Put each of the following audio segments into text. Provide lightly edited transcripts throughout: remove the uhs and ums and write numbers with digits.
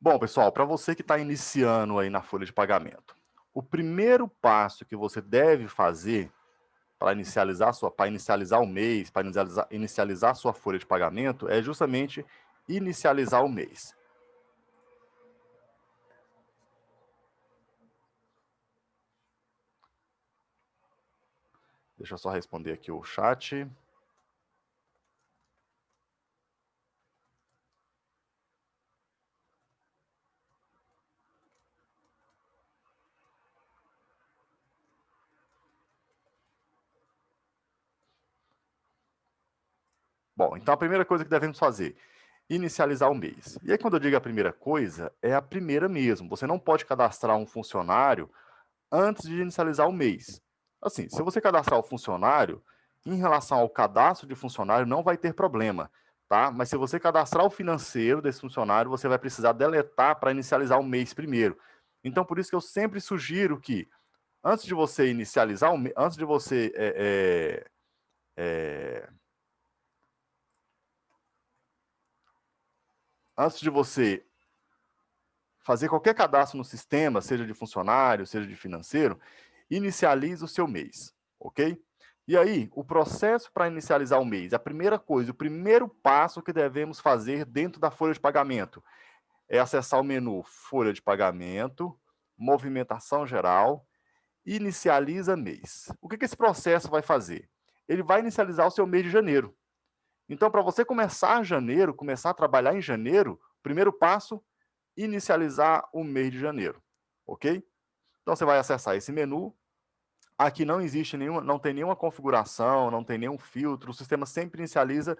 Bom, pessoal, para você que está iniciando aí na folha de pagamento, o primeiro passo que você deve fazer para inicializar o mês, para inicializar a sua folha de pagamento, é justamente inicializar o mês. Deixa eu só responder aqui o chat. Bom, então a primeira coisa que devemos fazer, inicializar o mês. E aí quando eu digo a primeira coisa, é a primeira mesmo. Você não pode cadastrar um funcionário antes de inicializar o mês. Assim, se você cadastrar o funcionário, em relação ao cadastro de funcionário, não vai ter problema, tá? Mas se você cadastrar o financeiro desse funcionário, você vai precisar deletar para inicializar o mês primeiro. Então, por isso que eu sempre sugiro que, antes de você inicializar o mês, antes de você antes de você fazer qualquer cadastro no sistema, seja de funcionário, seja de financeiro, inicialize o seu mês, ok? E aí, o processo para inicializar o mês, a primeira coisa, o primeiro passo que devemos fazer dentro da folha de pagamento é acessar o menu Folha de Pagamento, Movimentação Geral, Inicializa Mês. O que esse processo vai fazer? Ele vai inicializar o seu mês de janeiro. Então, para você começar janeiro, começar a trabalhar em janeiro, o primeiro passo, inicializar o mês de janeiro, ok? Então, você vai acessar esse menu. Aqui não existe nenhuma, não tem nenhuma configuração, não tem nenhum filtro, o sistema sempre inicializa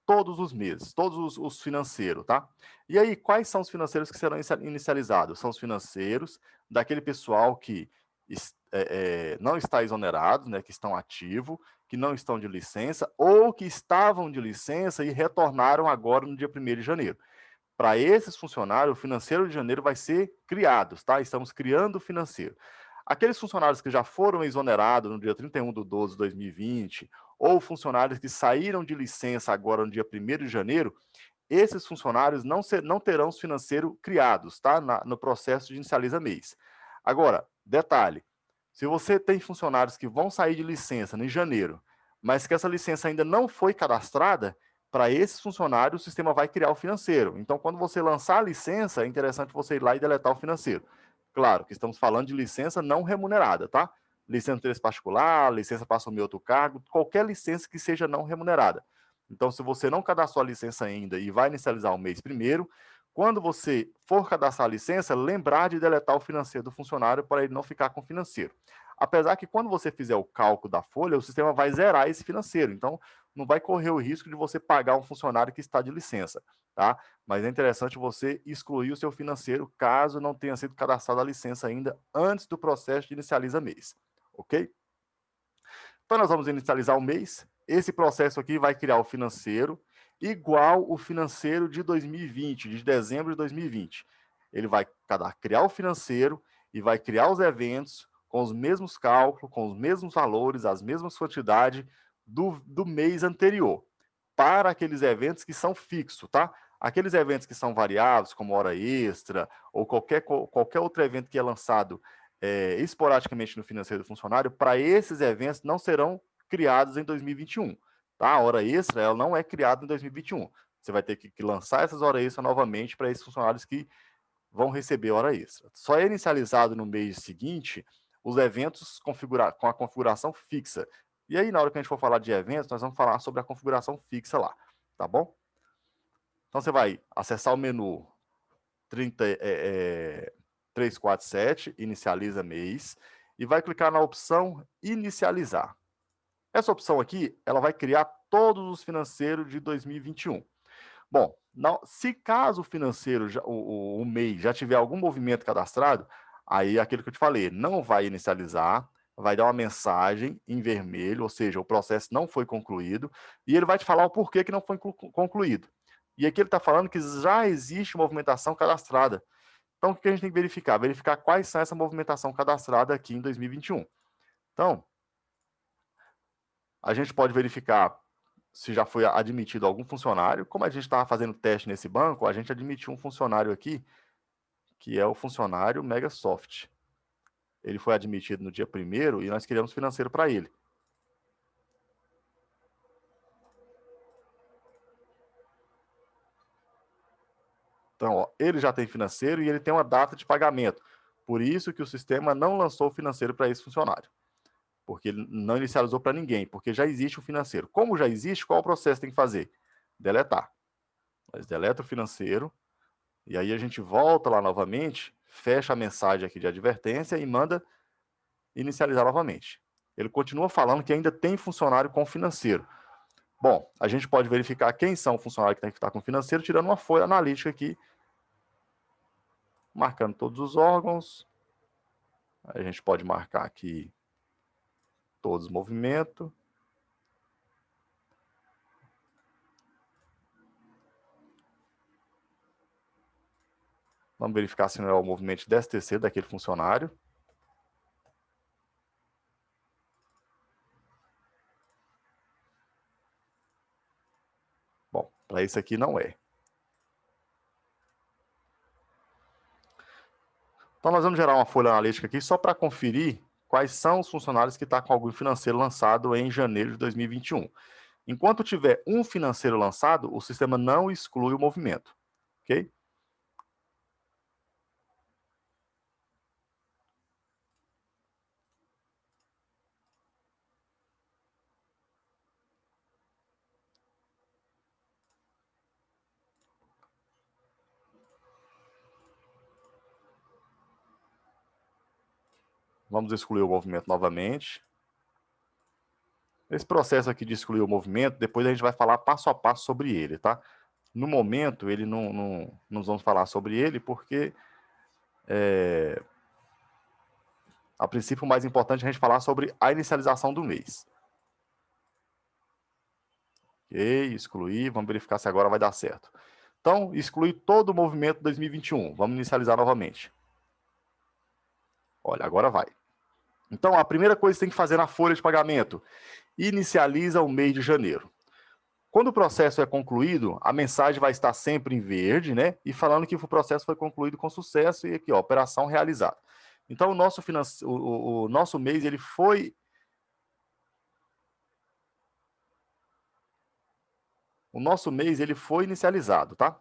todos os meses, todos os financeiros, tá? E aí, quais são os financeiros que serão inicializados? São os financeiros daquele pessoal que não está exonerado, né, que estão ativo, que não estão de licença, ou que estavam de licença e retornaram agora no dia 1º de janeiro. Para esses funcionários, o financeiro de janeiro vai ser criado, tá? Estamos criando o financeiro. Aqueles funcionários que já foram exonerados no dia 31/12/2020, ou funcionários que saíram de licença agora no dia 1º de janeiro, esses funcionários não terão os financeiros criados, tá? No processo de inicializa mês. Agora, detalhe, se você tem funcionários que vão sair de licença em janeiro, mas que essa licença ainda não foi cadastrada, para esses funcionários o sistema vai criar o financeiro. Então, quando você lançar a licença, é interessante você ir lá e deletar o financeiro. Claro que estamos falando de licença não remunerada, tá? Licença de interesse particular, licença para assumir outro cargo, qualquer licença que seja não remunerada. Então, se você não cadastrou a licença ainda e vai inicializar o mês primeiro, quando você for cadastrar a licença, lembrar de deletar o financeiro do funcionário para ele não ficar com o financeiro. Apesar que quando você fizer o cálculo da folha, o sistema vai zerar esse financeiro. Então, não vai correr o risco de você pagar um funcionário que está de licença, tá? Mas é interessante você excluir o seu financeiro caso não tenha sido cadastrada a licença ainda antes do processo de inicializa mês, ok? Então, nós vamos inicializar o mês. Esse processo aqui vai criar o financeiro igual o financeiro de 2020, de dezembro de 2020. Ele vai criar o financeiro e vai criar os eventos com os mesmos cálculos, com os mesmos valores, as mesmas quantidades do mês anterior, para aqueles eventos que são fixos, tá? Aqueles eventos que são variáveis, como hora extra, ou qualquer outro evento que é lançado esporadicamente no financeiro do funcionário, para esses eventos não serão criados em 2021. Tá? A hora extra ela não é criada em 2021. Você vai ter que lançar essas horas extras novamente para esses funcionários que vão receber hora extra. Só é inicializado no mês seguinte os eventos com a configuração fixa. E aí, na hora que a gente for falar de eventos, nós vamos falar sobre a configuração fixa lá, tá bom? Então, você vai acessar o menu 347, inicializa mês, e vai clicar na opção inicializar. Essa opção aqui, ela vai criar todos os financeiros de 2021. Bom, se caso o financeiro, o mês, já tiver algum movimento cadastrado, aí é aquilo que eu te falei, não vai inicializar, vai dar uma mensagem em vermelho, ou seja, o processo não foi concluído, e ele vai te falar o porquê que não foi concluído. E aqui ele está falando que já existe movimentação cadastrada. Então, o que a gente tem que verificar? Verificar quais são essa movimentação cadastrada aqui em 2021. Então, a gente pode verificar se já foi admitido algum funcionário. Como a gente estava fazendo teste nesse banco, a gente admitiu um funcionário aqui que é o funcionário Megasoft. Ele foi admitido no dia 1º e nós criamos financeiro para ele. Então, ó, ele já tem financeiro e ele tem uma data de pagamento. Por isso que o sistema não lançou o financeiro para esse funcionário. Porque ele não inicializou para ninguém, porque já existe o financeiro. Como já existe, qual o processo que tem que fazer? Deletar. Nós deleta o financeiro, e aí a gente volta lá novamente, fecha a mensagem aqui de advertência e manda inicializar novamente. Ele continua falando que ainda tem funcionário com financeiro. Bom, a gente pode verificar quem são os funcionários que tem que estar com financeiro, tirando uma folha analítica aqui, marcando todos os órgãos. A gente pode marcar aqui todos os movimentos. Vamos verificar se não é o movimento de STC daquele funcionário. Bom, para esse aqui não é. Então, nós vamos gerar uma folha analítica aqui só para conferir quais são os funcionários que estão com algum financeiro lançado em janeiro de 2021. Enquanto tiver um financeiro lançado, o sistema não exclui o movimento. Ok? Vamos excluir o movimento novamente. Esse processo aqui de excluir o movimento, depois a gente vai falar passo a passo sobre ele, tá? No momento, ele não vamos falar sobre ele, porque a princípio o mais importante é a gente falar sobre a inicialização do mês. Ok, excluir, vamos verificar se agora vai dar certo. Então, excluir todo o movimento 2021. Vamos inicializar novamente. Olha, agora vai. Então, a primeira coisa que você tem que fazer na folha de pagamento, inicializa o mês de janeiro. Quando o processo é concluído, a mensagem vai estar sempre em verde, né? E falando que o processo foi concluído com sucesso e aqui, ó, operação realizada. Então, o nosso mês, ele foi... O nosso mês, ele foi inicializado, tá?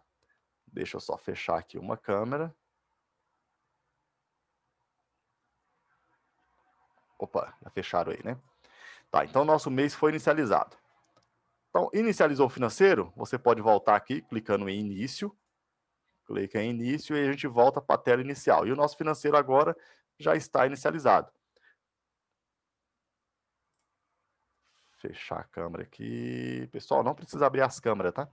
Deixa eu só fechar aqui uma câmera. Opa, já fecharam aí, né? Tá, então nosso mês foi inicializado. Então, inicializou o financeiro, você pode voltar aqui, clicando em início, clica em início e a gente volta para a tela inicial. E o nosso financeiro agora já está inicializado. Fechar a câmera aqui. Pessoal, não precisa abrir as câmeras, tá?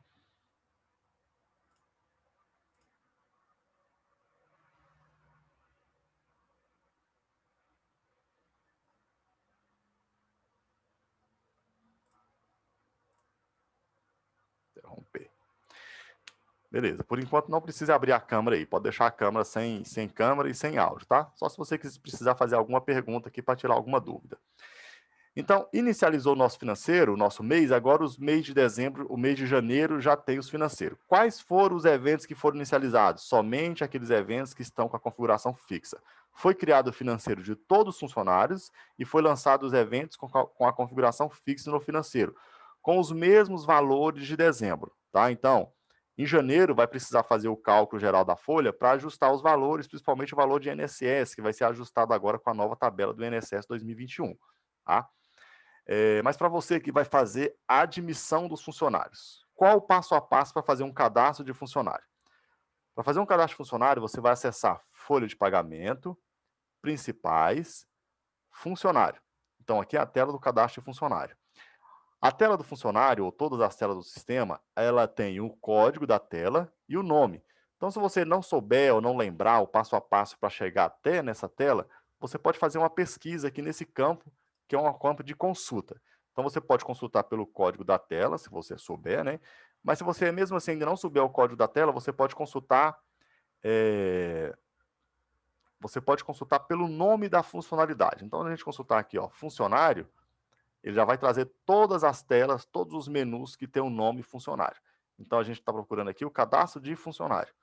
Interromper. Beleza, por enquanto não precisa abrir a câmera aí, pode deixar a câmera sem câmera e sem áudio, tá? Só se você precisar fazer alguma pergunta aqui para tirar alguma dúvida. Então, inicializou o nosso financeiro, o nosso mês, agora os meses de dezembro, o mês de janeiro já tem os financeiros. Quais foram os eventos que foram inicializados? Somente aqueles eventos que estão com a configuração fixa. Foi criado o financeiro de todos os funcionários e foi lançado os eventos com a configuração fixa no financeiro, com os mesmos valores de dezembro, tá? Então, em janeiro vai precisar fazer o cálculo geral da folha para ajustar os valores, principalmente o valor de INSS, que vai ser ajustado agora com a nova tabela do INSS 2021, tá? Mas para você que vai fazer a admissão dos funcionários, qual o passo a passo para fazer um cadastro de funcionário? Para fazer um cadastro de funcionário, você vai acessar folha de pagamento, principais, funcionário. Então, aqui é a tela do cadastro de funcionário. A tela do funcionário, ou todas as telas do sistema, ela tem o código da tela e o nome. Então, se você não souber ou não lembrar o passo a passo para chegar até nessa tela, você pode fazer uma pesquisa aqui nesse campo, que é um campo de consulta. Então, você pode consultar pelo código da tela, se você souber, né? Mas se você mesmo assim ainda não souber o código da tela, você pode consultar pelo nome da funcionalidade. Então, a gente consultar aqui, ó, funcionário, ele já vai trazer todas as telas, todos os menus que tem o nome funcionário. Então, a gente está procurando aqui o cadastro de funcionário.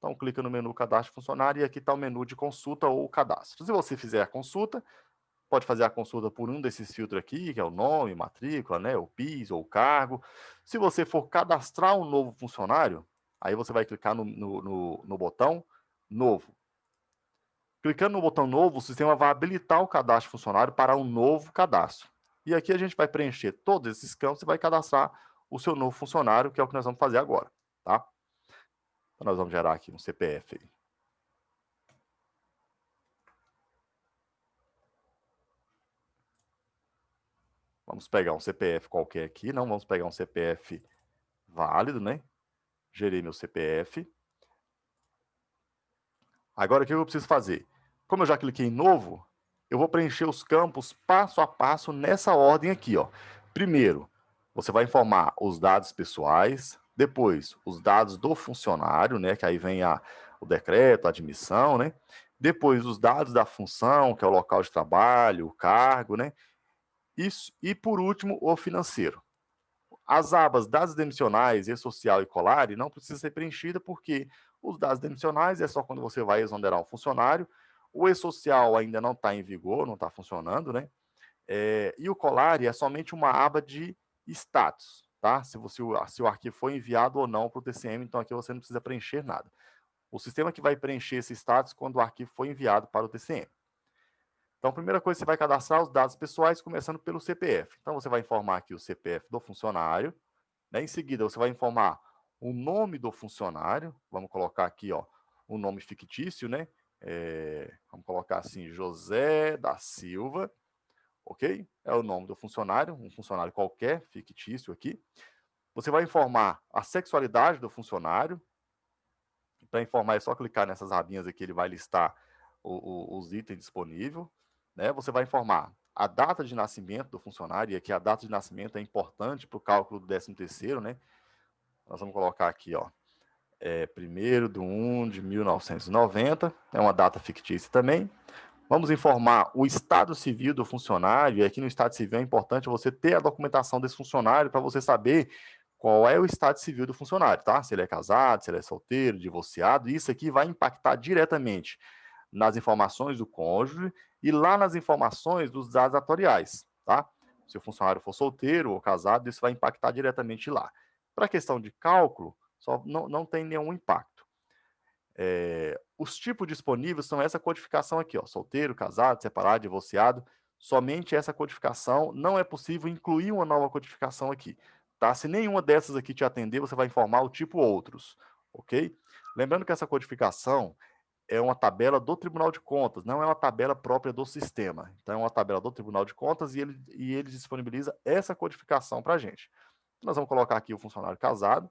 Então, clica no menu Cadastro de Funcionário e aqui está o menu de consulta ou cadastro. Se você fizer a consulta, pode fazer a consulta por um desses filtros aqui, que é o nome, matrícula, né, o PIS ou o cargo. Se você for cadastrar um novo funcionário, aí você vai clicar no botão Novo. Clicando no botão Novo, o sistema vai habilitar o cadastro de funcionário para um novo cadastro. E aqui a gente vai preencher todos esses campos e vai cadastrar o seu novo funcionário, que é o que nós vamos fazer agora, tá? Então, nós vamos gerar aqui um CPF aí. Vamos pegar um CPF qualquer aqui, não vamos pegar um CPF válido, né? Gerei meu CPF. Agora, o que eu preciso fazer? Como eu já cliquei em novo, eu vou preencher os campos passo a passo nessa ordem aqui, ó. Primeiro, você vai informar os dados pessoais, depois os dados do funcionário, né, que aí vem o decreto, a admissão, né? Depois os dados da função, que é o local de trabalho, o cargo, né? Isso, e por último, o financeiro. As abas dados demissionais, e-social e colare não precisa ser preenchida porque os dados demissionais é só quando você vai exonerar um funcionário, o e-social ainda não está em vigor, não está funcionando, né? E o colare é somente uma aba de status, tá? Se o arquivo foi enviado ou não para o TCM, então aqui você não precisa preencher nada. O sistema que vai preencher esse status quando o arquivo foi enviado para o TCM. Então, a primeira coisa, você vai cadastrar os dados pessoais, começando pelo CPF. Então, você vai informar aqui o CPF do funcionário, né? Em seguida, você vai informar o nome do funcionário. Vamos colocar aqui, ó, um nome fictício, né? Vamos colocar assim, José da Silva, ok? É o nome do funcionário, um funcionário qualquer, fictício aqui. Você vai informar a sexualidade do funcionário. Para informar, é só clicar nessas abinhas aqui, ele vai listar os itens disponíveis, né? Você vai informar a data de nascimento do funcionário, e aqui a data de nascimento é importante para o cálculo do 13º, né? Nós vamos colocar aqui, ó, 1º de 1 de 1990, é uma data fictícia também. Vamos informar o estado civil do funcionário, e aqui no estado civil é importante você ter a documentação desse funcionário para você saber qual é o estado civil do funcionário, tá? Se ele é casado, se ele é solteiro, divorciado, isso aqui vai impactar diretamente nas informações do cônjuge e lá nas informações dos dados atoriais, tá? Se o funcionário for solteiro ou casado, isso vai impactar diretamente lá. Para a questão de cálculo, só não tem nenhum impacto. Os tipos disponíveis são essa codificação aqui, ó, solteiro, casado, separado, divorciado. Somente essa codificação, não é possível incluir uma nova codificação aqui, tá? Se nenhuma dessas aqui te atender, você vai informar o tipo outros, ok? Lembrando que essa codificação é uma tabela do Tribunal de Contas, não é uma tabela própria do sistema. Então, é uma tabela do Tribunal de Contas e ele disponibiliza essa codificação para a gente. Nós vamos colocar aqui o funcionário casado.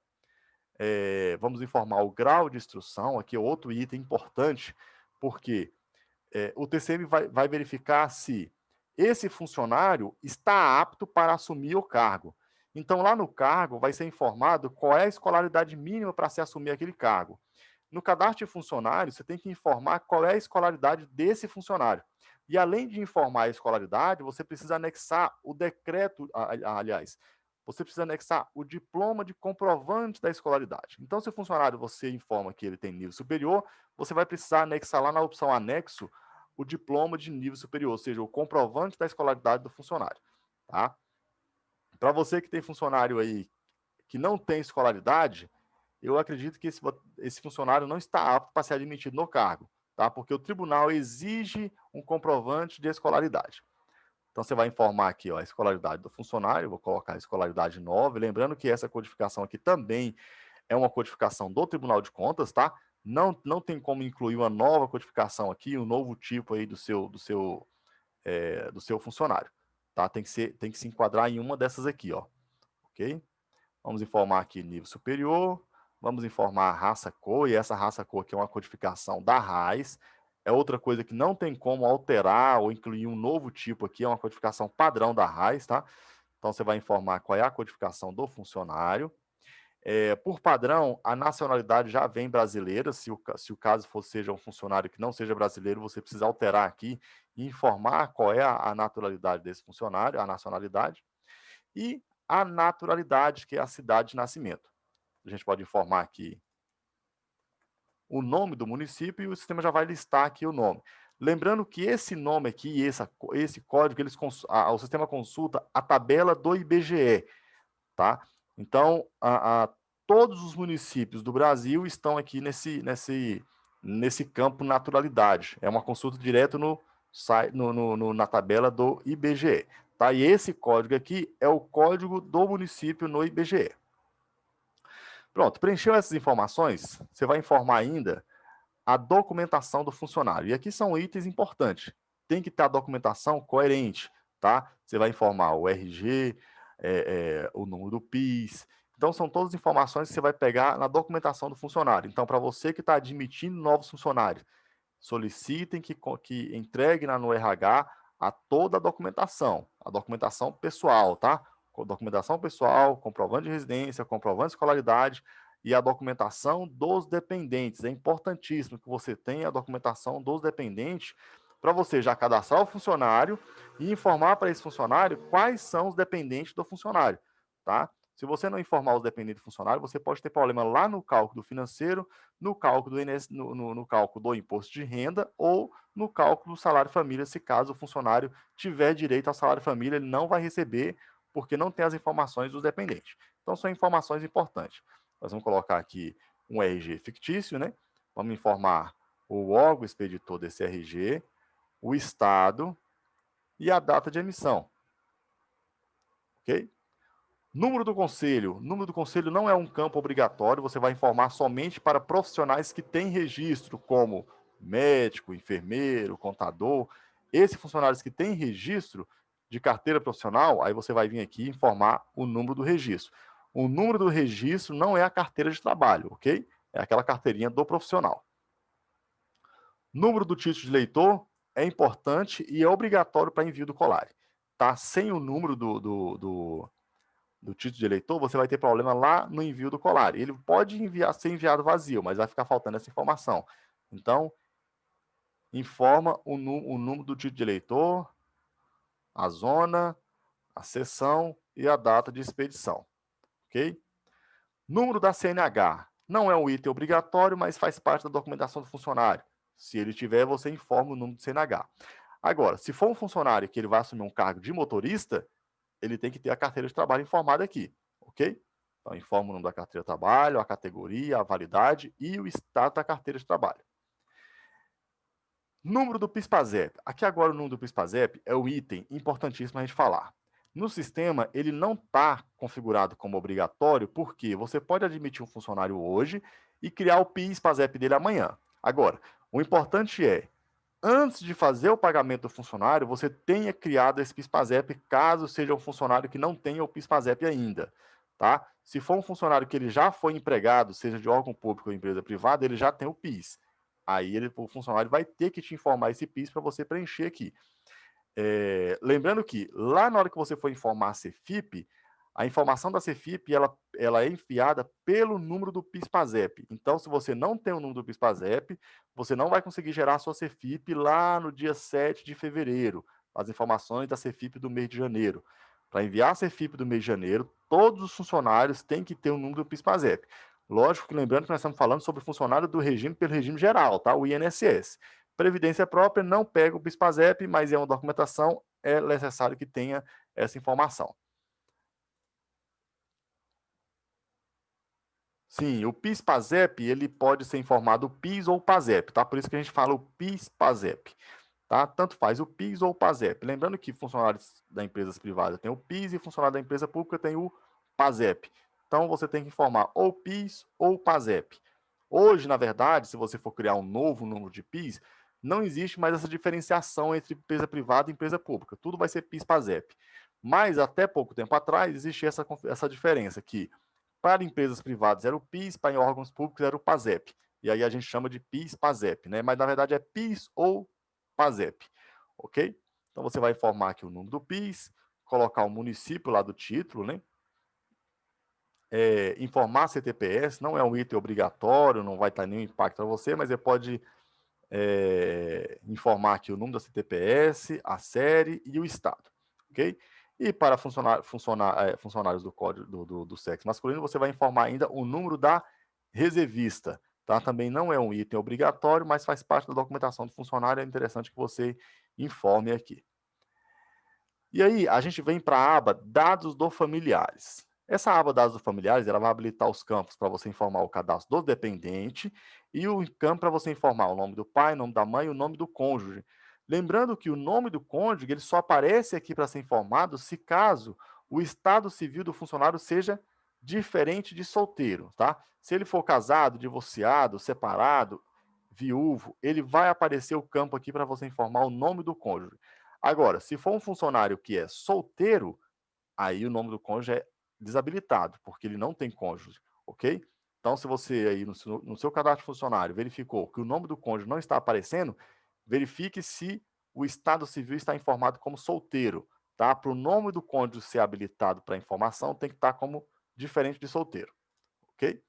Vamos informar o grau de instrução, aqui é outro item importante, porque o TCM vai verificar se esse funcionário está apto para assumir o cargo. Então, lá no cargo, vai ser informado qual é a escolaridade mínima para se assumir aquele cargo. No cadastro de funcionário, você tem que informar qual é a escolaridade desse funcionário. E além de informar a escolaridade, você precisa anexar o decreto, aliás, você precisa anexar o diploma de comprovante da escolaridade. Então, se o funcionário você informa que ele tem nível superior, você vai precisar anexar lá na opção anexo o diploma de nível superior, ou seja, o comprovante da escolaridade do funcionário, tá? Para você que tem funcionário aí que não tem escolaridade, eu acredito que esse funcionário não está apto para ser admitido no cargo, tá? Porque o tribunal exige um comprovante de escolaridade. Então, você vai informar aqui, ó, a escolaridade do funcionário, vou colocar a escolaridade 9, lembrando que essa codificação aqui também é uma codificação do Tribunal de Contas, tá? Não tem como incluir uma nova codificação aqui, um novo tipo aí do seu funcionário, tá? Tem que se enquadrar em uma dessas aqui, ó, ok? Vamos informar aqui nível superior, vamos informar a raça cor, e essa raça cor aqui é uma codificação da RAIS, é outra coisa que não tem como alterar ou incluir um novo tipo aqui, é uma codificação padrão da RAIS, tá? Então, você vai informar qual é a codificação do funcionário. Por padrão, a nacionalidade já vem brasileira, se o caso seja um funcionário que não seja brasileiro, você precisa alterar aqui e informar qual é a naturalidade desse funcionário, a nacionalidade. E a naturalidade, que é a cidade de nascimento. A gente pode informar aqui o nome do município e o sistema já vai listar aqui o nome. Lembrando que esse nome aqui, esse código, o sistema consulta a tabela do IBGE, tá? Então, todos os municípios do Brasil estão aqui nesse campo naturalidade. É uma consulta direto na tabela do IBGE. Tá? E esse código aqui é o código do município no IBGE. Pronto, preencheu essas informações, você vai informar ainda a documentação do funcionário. E aqui são itens importantes. Tem que ter a documentação coerente, tá? Você vai informar o RG, o número do PIS. Então, são todas as informações que você vai pegar na documentação do funcionário. Então, para você que está admitindo novos funcionários, solicitem que entregue no RH toda a documentação pessoal, tá? Documentação pessoal, comprovante de residência, comprovante de escolaridade e a documentação dos dependentes. É importantíssimo que você tenha a documentação dos dependentes para você já cadastrar o funcionário e informar para esse funcionário quais são os dependentes do funcionário, tá? Se você não informar os dependentes do funcionário, você pode ter problema lá no cálculo financeiro, no cálculo no cálculo do imposto de renda ou no cálculo do salário família, se caso o funcionário tiver direito ao salário família, ele não vai receber porque não tem as informações dos dependentes. Então, são informações importantes. Nós vamos colocar aqui um RG fictício, né? Vamos informar o órgão expeditor desse RG, o estado e a data de emissão. Ok? Número do conselho. Número do conselho não é um campo obrigatório, você vai informar somente para profissionais que têm registro, como médico, enfermeiro, contador. Esses funcionários que têm registro de carteira profissional, aí você vai vir aqui informar o número do registro. O número do registro não é a carteira de trabalho, ok? É aquela carteirinha do profissional. Número do título de eleitor é importante e é obrigatório para envio do COLARE. Tá? Sem o número do título de eleitor, você vai ter problema lá no envio do COLARE. Ele pode ser enviado vazio, mas vai ficar faltando essa informação. Então, informa o número do título de eleitor, a zona, a seção e a data de expedição. Ok? Número da CNH. Não é um item obrigatório, mas faz parte da documentação do funcionário. Se ele tiver, você informa o número do CNH. Agora, se for um funcionário que ele vai assumir um cargo de motorista, ele tem que ter a carteira de trabalho informada aqui, ok? Então, informa o nome da carteira de trabalho, a categoria, a validade e o estado da carteira de trabalho. Número do PIS/PASEP. Aqui agora o número do PIS/PASEP é o item importantíssimo a gente falar. No sistema, ele não está configurado como obrigatório, porque você pode admitir um funcionário hoje e criar o PIS/PASEP dele amanhã. Agora, o importante é, antes de fazer o pagamento do funcionário, você tenha criado esse PIS/PASEP, caso seja um funcionário que não tenha o PIS/PASEP ainda, tá? Se for um funcionário que ele já foi empregado, seja de órgão público ou empresa privada, ele já tem o PIS. Aí o funcionário vai ter que te informar esse PIS para você preencher aqui. Lembrando que lá na hora que você for informar a CEFIP, a informação da CEFIP ela é enviada pelo número do PIS/PASEP. Então, se você não tem o número do PIS/PASEP, você não vai conseguir gerar a sua CEFIP lá no dia 7 de fevereiro, as informações da CEFIP do mês de janeiro. Para enviar a CEFIP do mês de janeiro, todos os funcionários têm que ter o número do PIS/PASEP. Lógico que lembrando que nós estamos falando sobre funcionário do regime pelo regime geral, tá? O INSS. Previdência própria não pega o PIS/PASEP, mas é uma documentação, é necessário que tenha essa informação. Sim, o PIS/PASEP, ele pode ser informado PIS ou PASEP, tá? Por isso que a gente fala o PIS/PASEP, tá? Tanto faz o PIS ou o PASEP. Lembrando que funcionários da empresas privadas têm o PIS e funcionário da empresa pública tem o PASEP. Então, você tem que informar ou PIS ou PASEP. Hoje, na verdade, se você for criar um novo número de PIS, não existe mais essa diferenciação entre empresa privada e empresa pública. Tudo vai ser PIS/PASEP. Mas, até pouco tempo atrás, existia essa diferença, que para empresas privadas era o PIS, para órgãos públicos era o PASEP. E aí a gente chama de PIS/PASEP, né? Mas, na verdade, é PIS ou PASEP, ok? Então, você vai informar aqui o número do PIS, colocar o município lá do título, né? Informar CTPS, não é um item obrigatório, não vai estar nenhum impacto para você, mas você pode informar aqui o número da CTPS, a série e o estado, ok? E para funcionários do código do sexo masculino, você vai informar ainda o número da reservista, tá? Também não é um item obrigatório, mas faz parte da documentação do funcionário, é interessante que você informe aqui. E aí, a gente vem para a aba Dados do Familiares. Essa aba Dados do Familiares, ela vai habilitar os campos para você informar o cadastro do dependente e o campo para você informar o nome do pai, o nome da mãe e o nome do cônjuge. Lembrando que o nome do cônjuge, ele só aparece aqui para ser informado se caso o estado civil do funcionário seja diferente de solteiro, tá? Se ele for casado, divorciado, separado, viúvo, ele vai aparecer o campo aqui para você informar o nome do cônjuge. Agora, se for um funcionário que é solteiro, aí o nome do cônjuge é desabilitado, porque ele não tem cônjuge, ok? Então, se você aí no seu cadastro de funcionário verificou que o nome do cônjuge não está aparecendo, verifique se o estado civil está informado como solteiro, tá? Para o nome do cônjuge ser habilitado para informação, tem que estar como diferente de solteiro, ok?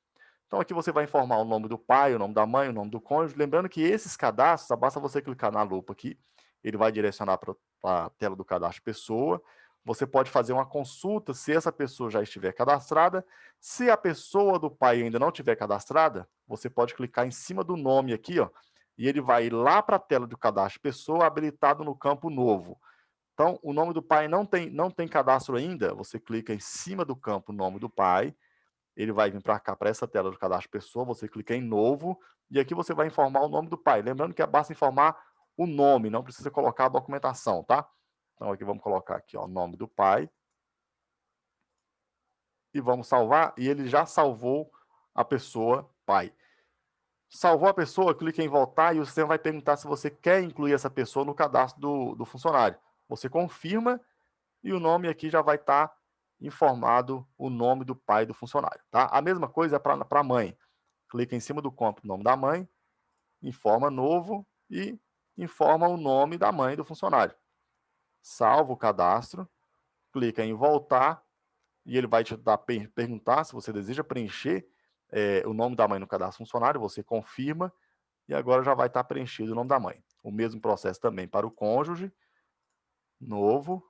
Então, aqui você vai informar o nome do pai, o nome da mãe, o nome do cônjuge. Lembrando que esses cadastros, basta você clicar na lupa aqui, ele vai direcionar para a tela do cadastro pessoa. Você pode fazer uma consulta se essa pessoa já estiver cadastrada. Se a pessoa do pai ainda não estiver cadastrada, você pode clicar em cima do nome aqui, ó, e ele vai ir lá para a tela do cadastro pessoa, habilitado no campo novo. Então, o nome do pai não tem cadastro ainda, você clica em cima do campo nome do pai, ele vai vir para cá, para essa tela do cadastro pessoa, você clica em novo, e aqui você vai informar o nome do pai. Lembrando que basta informar o nome, não precisa colocar a documentação, tá? Então aqui vamos colocar aqui, ó, o nome do pai. E vamos salvar, e ele já salvou a pessoa pai. Salvou a pessoa, clica em voltar e o sistema vai perguntar se você quer incluir essa pessoa no cadastro do funcionário. Você confirma e o nome aqui já vai estar informado o nome do pai do funcionário, tá? A mesma coisa é para a mãe. Clica em cima do campo nome da mãe, informa novo e informa o nome da mãe do funcionário. Salva o cadastro, clica em voltar e ele vai te perguntar se você deseja preencher o nome da mãe no cadastro funcionário, você confirma e agora já vai estar preenchido o nome da mãe. O mesmo processo também para o cônjuge, novo,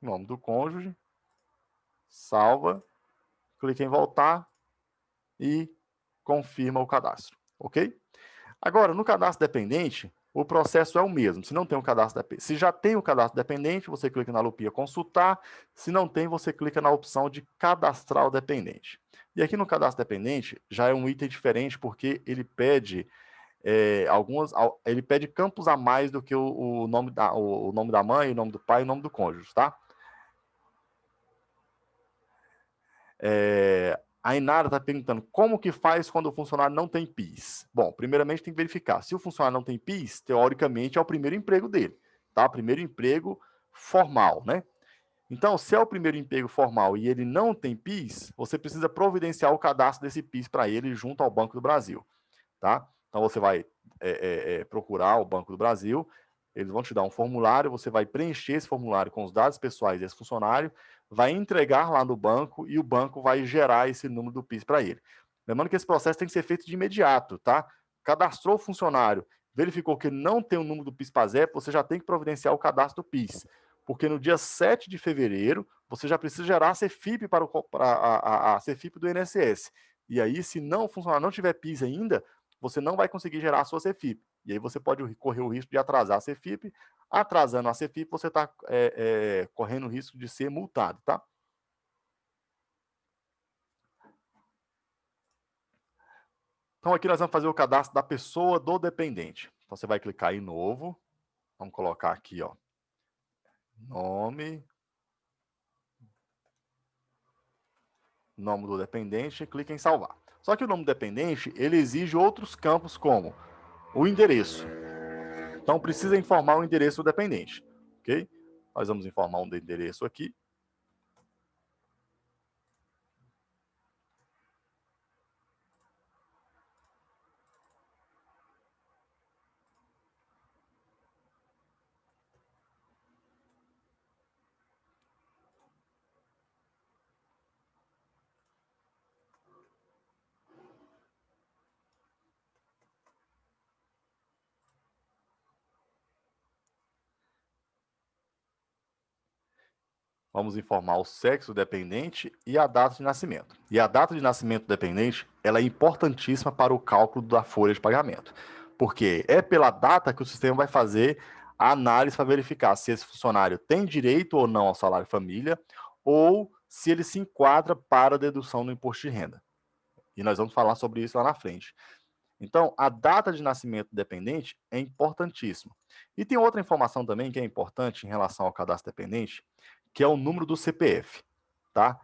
nome do cônjuge, salva, clica em voltar e confirma o cadastro, ok? Agora, no cadastro dependente, o processo é o mesmo. Se não tem um cadastro dependente, se já tem o cadastro dependente, você clica na lupinha consultar. Se não tem, você clica na opção de cadastrar o dependente. E aqui no cadastro dependente já é um item diferente porque ele pede ele pede campos a mais do que o nome da mãe, o nome do pai e o nome do cônjuge, tá? A Inara está perguntando como que faz quando o funcionário não tem PIS. Bom, primeiramente tem que verificar. Se o funcionário não tem PIS, teoricamente é o primeiro emprego dele, tá? Primeiro emprego formal, né? Então, se é o primeiro emprego formal e ele não tem PIS, você precisa providenciar o cadastro desse PIS para ele junto ao Banco do Brasil, tá? Então, você vai procurar o Banco do Brasil, eles vão te dar um formulário, você vai preencher esse formulário com os dados pessoais desse funcionário, vai entregar lá no banco e o banco vai gerar esse número do PIS para ele. Lembrando que esse processo tem que ser feito de imediato, tá? Cadastrou o funcionário, verificou que não tem o número do PIS/PASEP, você já tem que providenciar o cadastro do PIS, porque no dia 7 de fevereiro você já precisa gerar a CEFIP para a CEFIP do INSS. E aí, se não o funcionário não tiver PIS ainda, você não vai conseguir gerar a sua CEFIP. E aí você pode correr o risco de atrasar a CEFIP. Atrasando a CEFIP, você está correndo o risco de ser multado, tá? Então, aqui nós vamos fazer o cadastro da pessoa do dependente. Então, você vai clicar em novo. Vamos colocar aqui, ó, nome do dependente, clica em salvar. Só que o nome do dependente, ele exige outros campos como o endereço. Então, precisa informar o endereço do dependente, ok? Nós vamos informar um endereço aqui. vamos informar o sexo dependente e a data de nascimento. E a data de nascimento dependente, ela é importantíssima para o cálculo da folha de pagamento, porque é pela data que o sistema vai fazer a análise para verificar se esse funcionário tem direito ou não ao salário família, ou se ele se enquadra para a dedução do imposto de renda. E nós vamos falar sobre isso lá na frente. Então, a data de nascimento dependente é importantíssima. E tem outra informação também que é importante em relação ao cadastro dependente, que é o número do CPF, tá?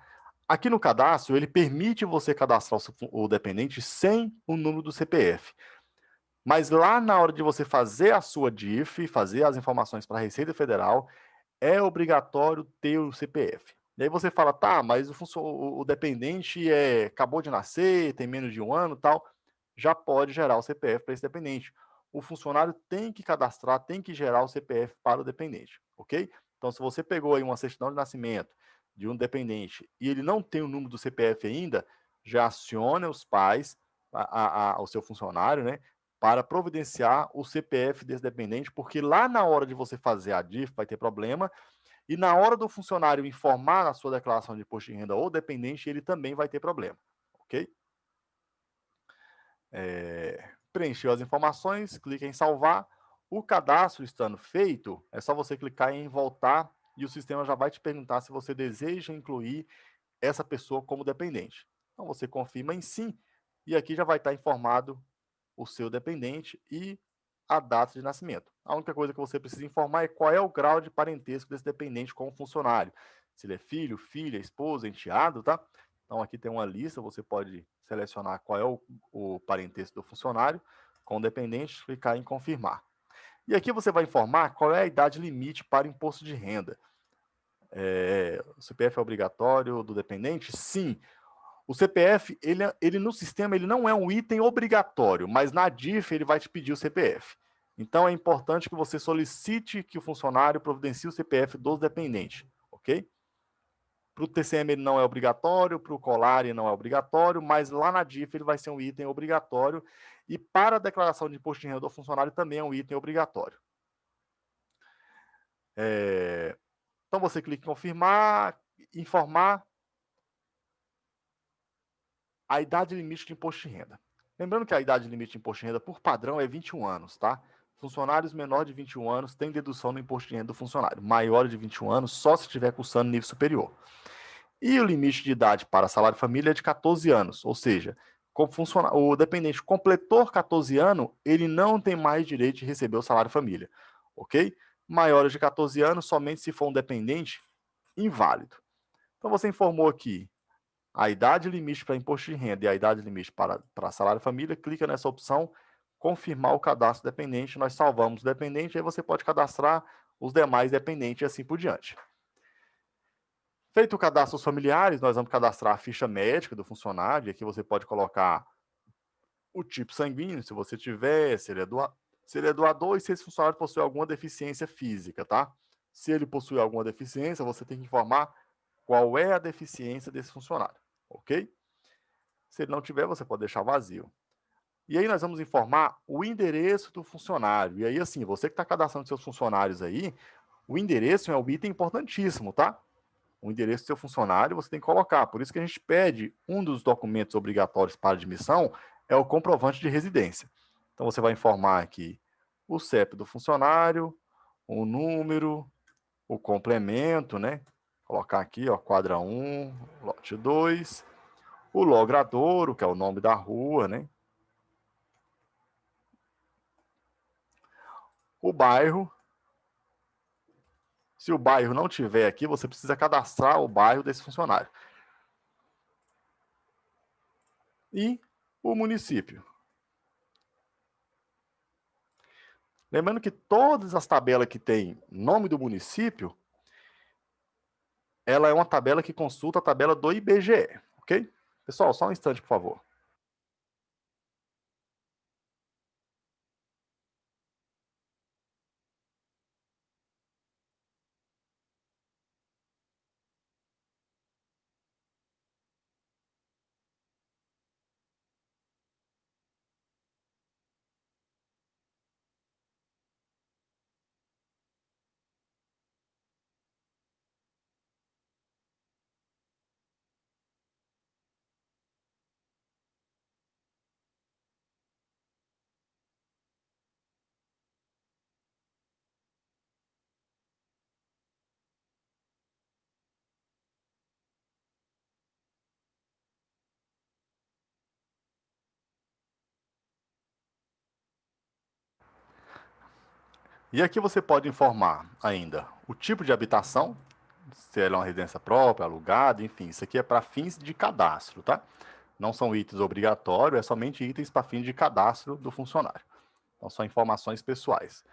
Aqui no cadastro, ele permite você cadastrar o dependente sem o número do CPF. Mas lá na hora de você fazer a sua DIF, fazer as informações para a Receita Federal, é obrigatório ter o CPF. E aí você fala, tá, mas o dependente acabou de nascer, tem menos de um ano e tal, já pode gerar o CPF para esse dependente. O funcionário tem que cadastrar, tem que gerar o CPF para o dependente, ok? Então, se você pegou aí uma certidão de nascimento de um dependente e ele não tem o número do CPF ainda, já acione os pais, o seu funcionário, né, para providenciar o CPF desse dependente, porque lá na hora de você fazer a DIF vai ter problema, e na hora do funcionário informar na sua declaração de imposto de renda ou dependente, ele também vai ter problema, ok? Preencheu as informações, clica em salvar. O cadastro estando feito, é só você clicar em voltar e o sistema já vai te perguntar se você deseja incluir essa pessoa como dependente. Então você confirma em sim e aqui já vai estar informado o seu dependente e a data de nascimento. A única coisa que você precisa informar é qual é o grau de parentesco desse dependente com o funcionário. Se ele é filho, filha, esposa, enteado, tá? Então aqui tem uma lista, você pode selecionar qual é o parentesco do funcionário com o dependente, clicar em confirmar. E aqui você vai informar qual é a idade limite para o imposto de renda. O CPF é obrigatório do dependente? Sim. O CPF, ele no sistema, ele não é um item obrigatório, mas na DIF ele vai te pedir o CPF. Então é importante que você solicite que o funcionário providencie o CPF dos dependentes, ok? Para o TCM ele não é obrigatório, para o Colar ele não é obrigatório, mas lá na DIF ele vai ser um item obrigatório e para a declaração de imposto de renda do funcionário também é um item obrigatório. Então você clica em confirmar, informar a idade limite de imposto de renda. Lembrando que a idade limite de imposto de renda, por padrão, é 21 anos, tá? Funcionários menores de 21 anos têm dedução no imposto de renda do funcionário. Maiores de 21 anos, só se estiver cursando nível superior. E o limite de idade para salário família é de 14 anos, ou seja, o dependente completou 14 anos, ele não tem mais direito de receber o salário família, ok? Maiores de 14 anos, somente se for um dependente inválido. Então você informou aqui a idade limite para imposto de renda e a idade limite para salário família, clica nessa opção, confirmar o cadastro dependente, nós salvamos o dependente, aí você pode cadastrar os demais dependentes e assim por diante. Feito o cadastro dos familiares, nós vamos cadastrar a ficha médica do funcionário, e aqui você pode colocar o tipo sanguíneo, se você tiver, se ele é doador e se esse funcionário possui alguma deficiência física, tá? Se ele possui alguma deficiência, você tem que informar qual é a deficiência desse funcionário, ok? Se ele não tiver, você pode deixar vazio. E aí nós vamos informar o endereço do funcionário. E aí, assim, você que está cadastrando seus funcionários aí, o endereço é um item importantíssimo, tá? O endereço do seu funcionário você tem que colocar. Por isso que a gente pede um dos documentos obrigatórios para admissão é o comprovante de residência. Então você vai informar aqui o CEP do funcionário, o número, o complemento, né? Colocar aqui, ó, quadra 1, lote 2, o logradouro, que é o nome da rua, né? O bairro. Se o bairro não tiver aqui, você precisa cadastrar o bairro desse funcionário. E o município. Lembrando que todas as tabelas que tem nome do município, ela é uma tabela que consulta a tabela do IBGE, ok? Pessoal, só um instante, por favor. E aqui você pode informar ainda o tipo de habitação, se ela é uma residência própria, alugada, enfim, isso aqui é para fins de cadastro, tá? Não são itens obrigatórios, é somente itens para fins de cadastro do funcionário. Então, são informações pessoais.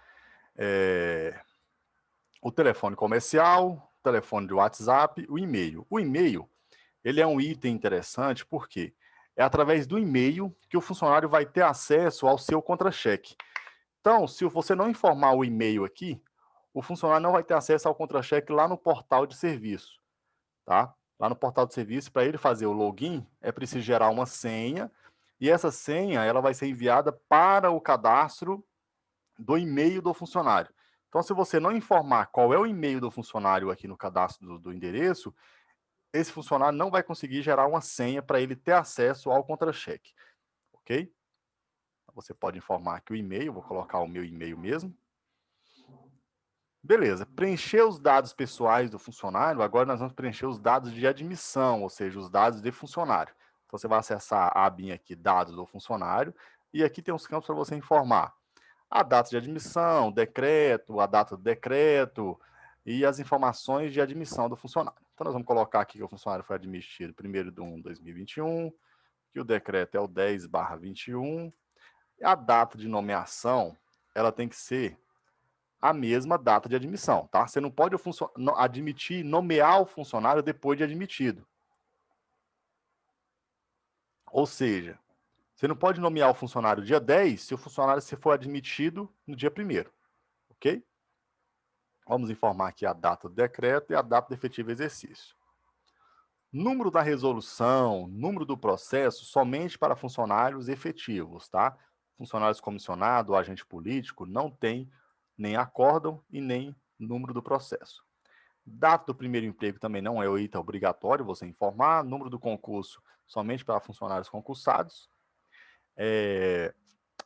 O telefone comercial, o telefone de WhatsApp, o e-mail. O e-mail, ele é um item interessante porque é através do e-mail que o funcionário vai ter acesso ao seu contra-cheque. Então, se você não informar o e-mail aqui, o funcionário não vai ter acesso ao contra-cheque lá no portal de serviço, tá? Lá no portal de serviço, para ele fazer o login, é preciso gerar uma senha, e essa senha ela vai ser enviada para o cadastro do e-mail do funcionário. Então, se você não informar qual é o e-mail do funcionário aqui no cadastro do endereço, esse funcionário não vai conseguir gerar uma senha para ele ter acesso ao contra-cheque, ok? Você pode informar aqui o e-mail, vou colocar o meu e-mail mesmo. Beleza, preencher os dados pessoais do funcionário, agora nós vamos preencher os dados de admissão, ou seja, os dados de funcionário. Então, você vai acessar a abinha aqui, dados do funcionário, e aqui tem uns campos para você informar a data de admissão, decreto, a data do decreto e as informações de admissão do funcionário. Então, nós vamos colocar aqui que o funcionário foi admitido 1º de 1 de 2021, que o decreto é o 10/21, e a data de nomeação, ela tem que ser a mesma data de admissão, tá? Você não pode admitir, nomear o funcionário depois de admitido. Ou seja, você não pode nomear o funcionário dia 10 se o funcionário se for admitido no dia 1º, ok? Vamos informar aqui a data do decreto e a data do efetivo exercício. Número da resolução, número do processo, somente para funcionários efetivos, tá? Funcionários comissionados, agente político, não tem nem acórdão e nem número do processo. Data do primeiro emprego também não é o item obrigatório você informar. Número do concurso somente para funcionários concursados.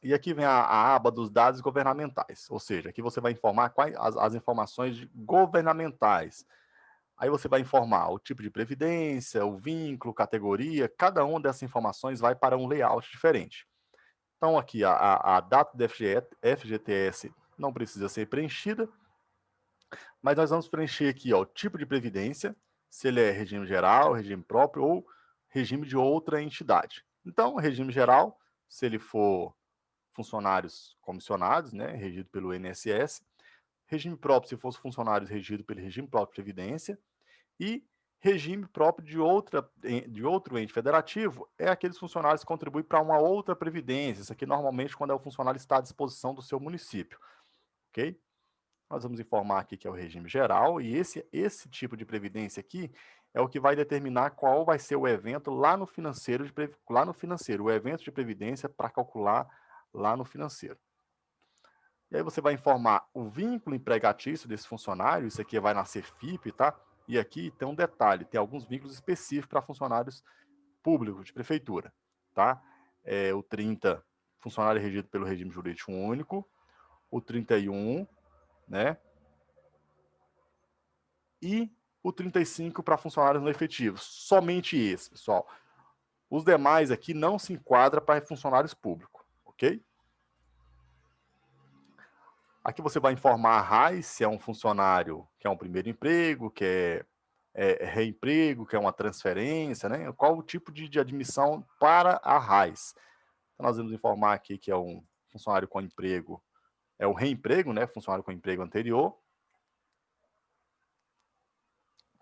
E aqui vem a aba dos dados governamentais, ou seja, aqui você vai informar quais as informações governamentais. Aí você vai informar o tipo de previdência, o vínculo, categoria, cada uma dessas informações vai para um layout diferente. Então aqui a data do FGTS não precisa ser preenchida, mas nós vamos preencher aqui ó, o tipo de previdência, se ele é regime geral, regime próprio ou regime de outra entidade. Então, regime geral, se ele for funcionários comissionados, né, regido pelo INSS, regime próprio se fosse funcionários regido pelo regime próprio de previdência, e regime próprio de outro ente federativo é aqueles funcionários que contribuem para uma outra previdência, isso aqui normalmente quando o funcionário está à disposição do seu município, ok? Nós vamos informar aqui que é o regime geral, e esse tipo de previdência aqui é o que vai determinar qual vai ser o evento lá no financeiro, o evento de previdência para calcular lá no financeiro. E aí você vai informar o vínculo empregatício desse funcionário, isso aqui vai na CEFIP, tá? E aqui tem um detalhe, tem alguns vínculos específicos para funcionários públicos de prefeitura, tá? O 30, funcionário regido pelo regime jurídico único, o 31, né? E o 35 para funcionários não efetivos. Somente esse, pessoal. Os demais aqui não se enquadram para funcionários públicos, ok? Aqui você vai informar a RAIS, se é um funcionário que é um primeiro emprego, que é reemprego, que é uma transferência, né? Qual o tipo de admissão para a RAIS. Então, nós vamos informar aqui que é um funcionário com emprego, é o reemprego, né? Funcionário com emprego anterior.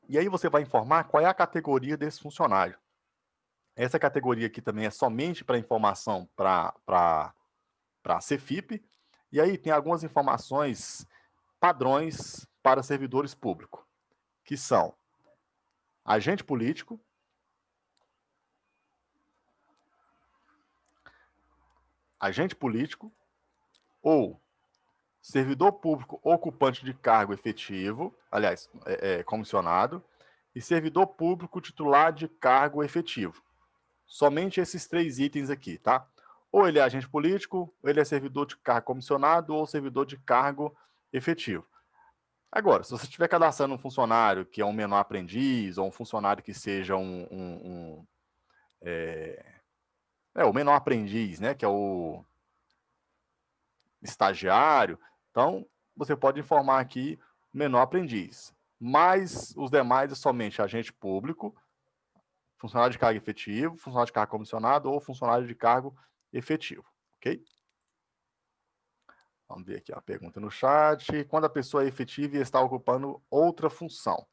E aí você vai informar qual é a categoria desse funcionário. Essa categoria aqui também é somente para informação para a CEFIP. E aí tem algumas informações padrões para servidores públicos, que são agente político, ou servidor público ocupante de cargo efetivo, aliás, comissionado, e servidor público titular de cargo efetivo. Somente esses 3 itens aqui, tá? Ou ele é agente político, ou ele é servidor de cargo comissionado, ou servidor de cargo efetivo. Agora, se você estiver cadastrando um funcionário que é um menor aprendiz, ou um funcionário que seja o menor aprendiz, né, que é o estagiário, então você pode informar aqui menor aprendiz. Mas os demais é somente agente público, funcionário de cargo efetivo, funcionário de cargo comissionado ou funcionário de cargo efetivo, ok? Vamos ver aqui a pergunta no chat. Quando a pessoa é efetiva e está ocupando outra função?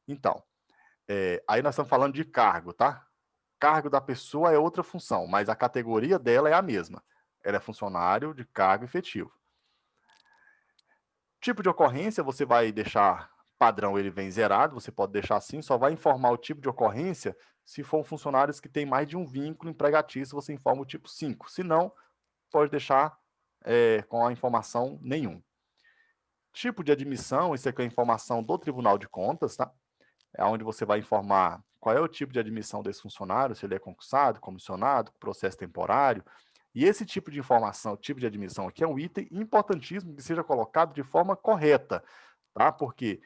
Então, aí nós estamos falando de cargo, tá? Cargo da pessoa é outra função, mas a categoria dela é a mesma. Ela é funcionário de cargo efetivo. Tipo de ocorrência, você vai deixar padrão, ele vem zerado, você pode deixar assim, só vai informar o tipo de ocorrência se for funcionários que tem mais de um vínculo empregatício, você informa o tipo 5. Se não, pode deixar com a informação nenhum. Tipo de admissão, isso aqui é a informação do Tribunal de Contas, tá? É onde você vai informar qual é o tipo de admissão desse funcionário, se ele é concursado, comissionado, processo temporário. E esse tipo de informação, tipo de admissão aqui, é um item importantíssimo que seja colocado de forma correta, tá? Porque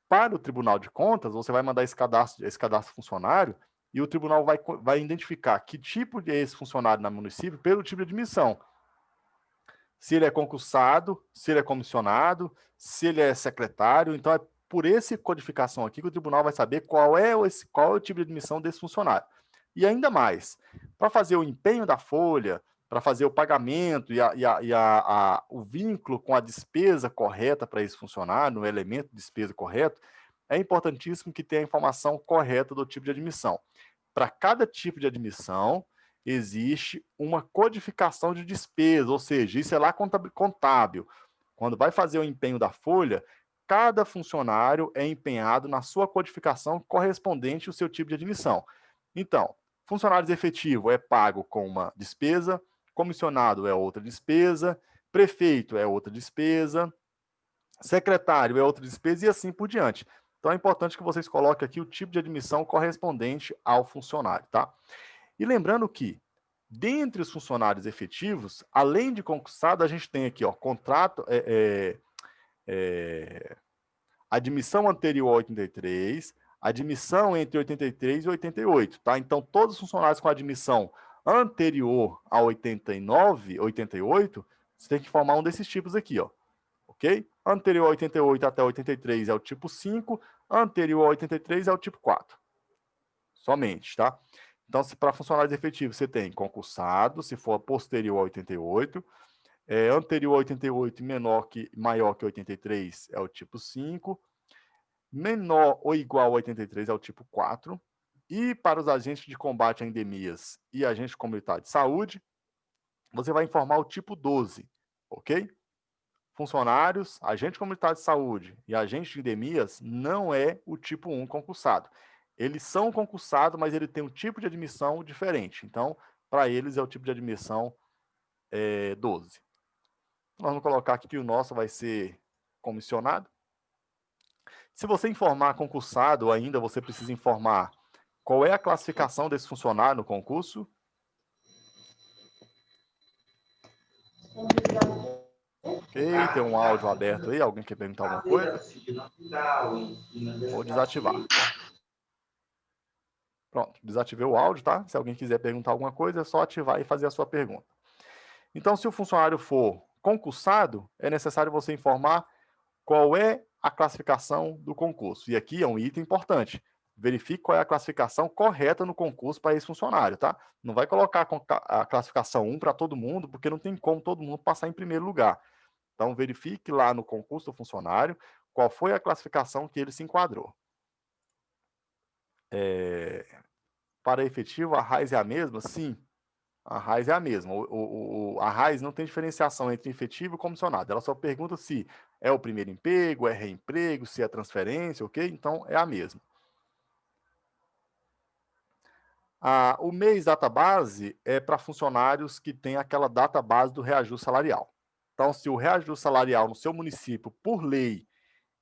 para o Tribunal de Contas, você vai mandar esse cadastro funcionário e o tribunal vai identificar que tipo de esse funcionário na município pelo tipo de admissão. Se ele é concursado, se ele é comissionado, se ele é secretário. Então, é por essa codificação aqui que o tribunal vai saber qual é o tipo de admissão desse funcionário. E ainda mais, para fazer o empenho da folha, para fazer o pagamento e o vínculo com a despesa correta para esse funcionário, no elemento de despesa correto, é importantíssimo que tenha a informação correta do tipo de admissão. Para cada tipo de admissão, existe uma codificação de despesa, ou seja, isso é lá contábil. Quando vai fazer o empenho da folha, cada funcionário é empenhado na sua codificação correspondente ao seu tipo de admissão. Então, funcionários efetivo é pago com uma despesa, comissionado é outra despesa, prefeito é outra despesa, secretário é outra despesa e assim por diante. Então é importante que vocês coloquem aqui o tipo de admissão correspondente ao funcionário, tá? E lembrando que, dentre os funcionários efetivos, além de concursado, a gente tem aqui, ó, contrato, admissão anterior a 83, admissão entre 83 e 88, tá? Então, todos os funcionários com admissão anterior a 89, 88, você tem que formar um desses tipos aqui, ó. Ok? Anterior a 88 até 83 é o tipo 5, anterior a 83 é o tipo 4. Somente, tá? Então, se para funcionários efetivos você tem concursado, se for posterior a 88, anterior a 88 e maior que 83 é o tipo 5, menor ou igual a 83 é o tipo 4, e para os agentes de combate a endemias e agentes comunitários de saúde, você vai informar o tipo 12, ok? Funcionários, agente comunitário de saúde e agente de endemias não é o tipo 1 concursado. Eles são concursados, mas ele tem um tipo de admissão diferente. Então, para eles é o tipo de admissão 12. Nós vamos colocar aqui que o nosso vai ser comissionado. Se você informar concursado ainda, você precisa informar qual é a classificação desse funcionário no concurso. Ok, tem um áudio aberto aí, alguém quer perguntar alguma coisa? Vou desativar. Pronto, desativei o áudio, tá? Se alguém quiser perguntar alguma coisa, é só ativar e fazer a sua pergunta. Então, se o funcionário for concursado, é necessário você informar qual é a classificação do concurso. E aqui é um item importante. Verifique qual é a classificação correta no concurso para esse funcionário, tá? Não vai colocar a classificação 1 para todo mundo, porque não tem como todo mundo passar em primeiro lugar. Então, verifique lá no concurso do funcionário qual foi a classificação que ele se enquadrou. Para efetivo, a raiz é a mesma? Sim, a raiz é a mesma. A raiz não tem diferenciação entre efetivo e comissionado. Ela só pergunta se é o primeiro emprego, é reemprego, se é transferência, ok? Então, é a mesma. O mês database é para funcionários que têm aquela database do reajuste salarial. Então, se o reajuste salarial no seu município, por lei,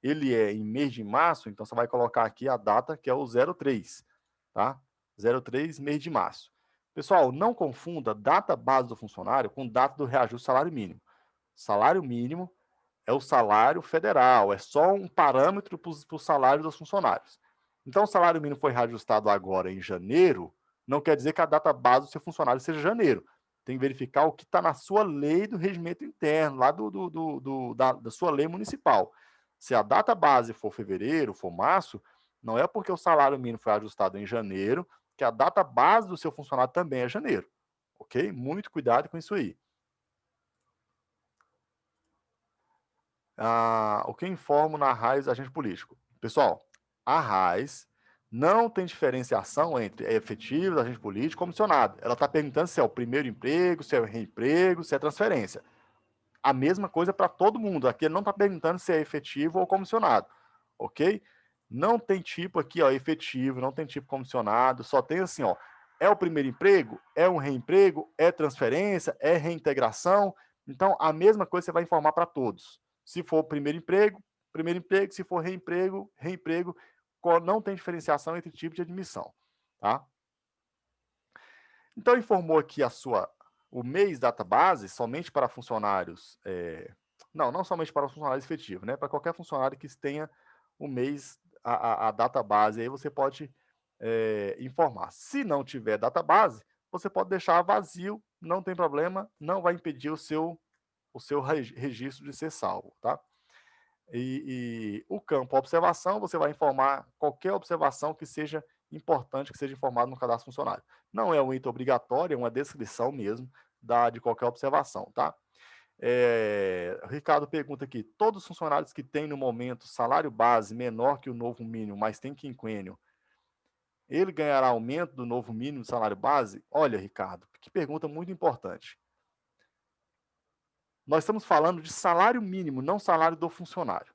ele é em mês de março, então você vai colocar aqui a data que é o 03, tá? 03, mês de março. Pessoal, não confunda data base do funcionário com data do reajuste salário mínimo. Salário mínimo é o salário federal, é só um parâmetro para o salário dos funcionários. Então, o salário mínimo foi reajustado agora em janeiro, não quer dizer que a data base do seu funcionário seja janeiro. Tem que verificar o que está na sua lei do regimento interno, lá da sua lei municipal. Se a data base for fevereiro, for março, não é porque o salário mínimo foi ajustado em janeiro, que a data base do seu funcionário também é janeiro. Ok? Muito cuidado com isso aí. O que informo na RAIS agente político? Pessoal, a RAIS não tem diferenciação entre efetivo, agente político e comissionado. Ela está perguntando se é o primeiro emprego, se é o reemprego, se é transferência. A mesma coisa para todo mundo. Aqui ele não está perguntando se é efetivo ou comissionado. Ok? Não tem tipo aqui, ó, efetivo, não tem tipo comissionado, só tem assim, ó, é o primeiro emprego, é um reemprego, é transferência, é reintegração. Então, a mesma coisa você vai informar para todos. Se for primeiro emprego, se for reemprego, reemprego, não tem diferenciação entre tipo de admissão, tá? Então, informou aqui o mês data base somente para funcionários, não somente para funcionários efetivos, né? Para qualquer funcionário que tenha o mês, a data base, aí você pode informar. Se não tiver data base, você pode deixar vazio, não tem problema, não vai impedir o seu registro de ser salvo, tá? E o campo observação, você vai informar qualquer observação que seja importante que seja informado no cadastro funcionário. Não é um item obrigatório, é uma descrição mesmo de qualquer observação, tá? Ricardo pergunta aqui, todos os funcionários que têm no momento salário base menor que o novo mínimo, mas tem quinquênio, ele ganhará aumento do novo mínimo de salário base? Olha, Ricardo, que pergunta muito importante. Nós estamos falando de salário mínimo, não salário do funcionário.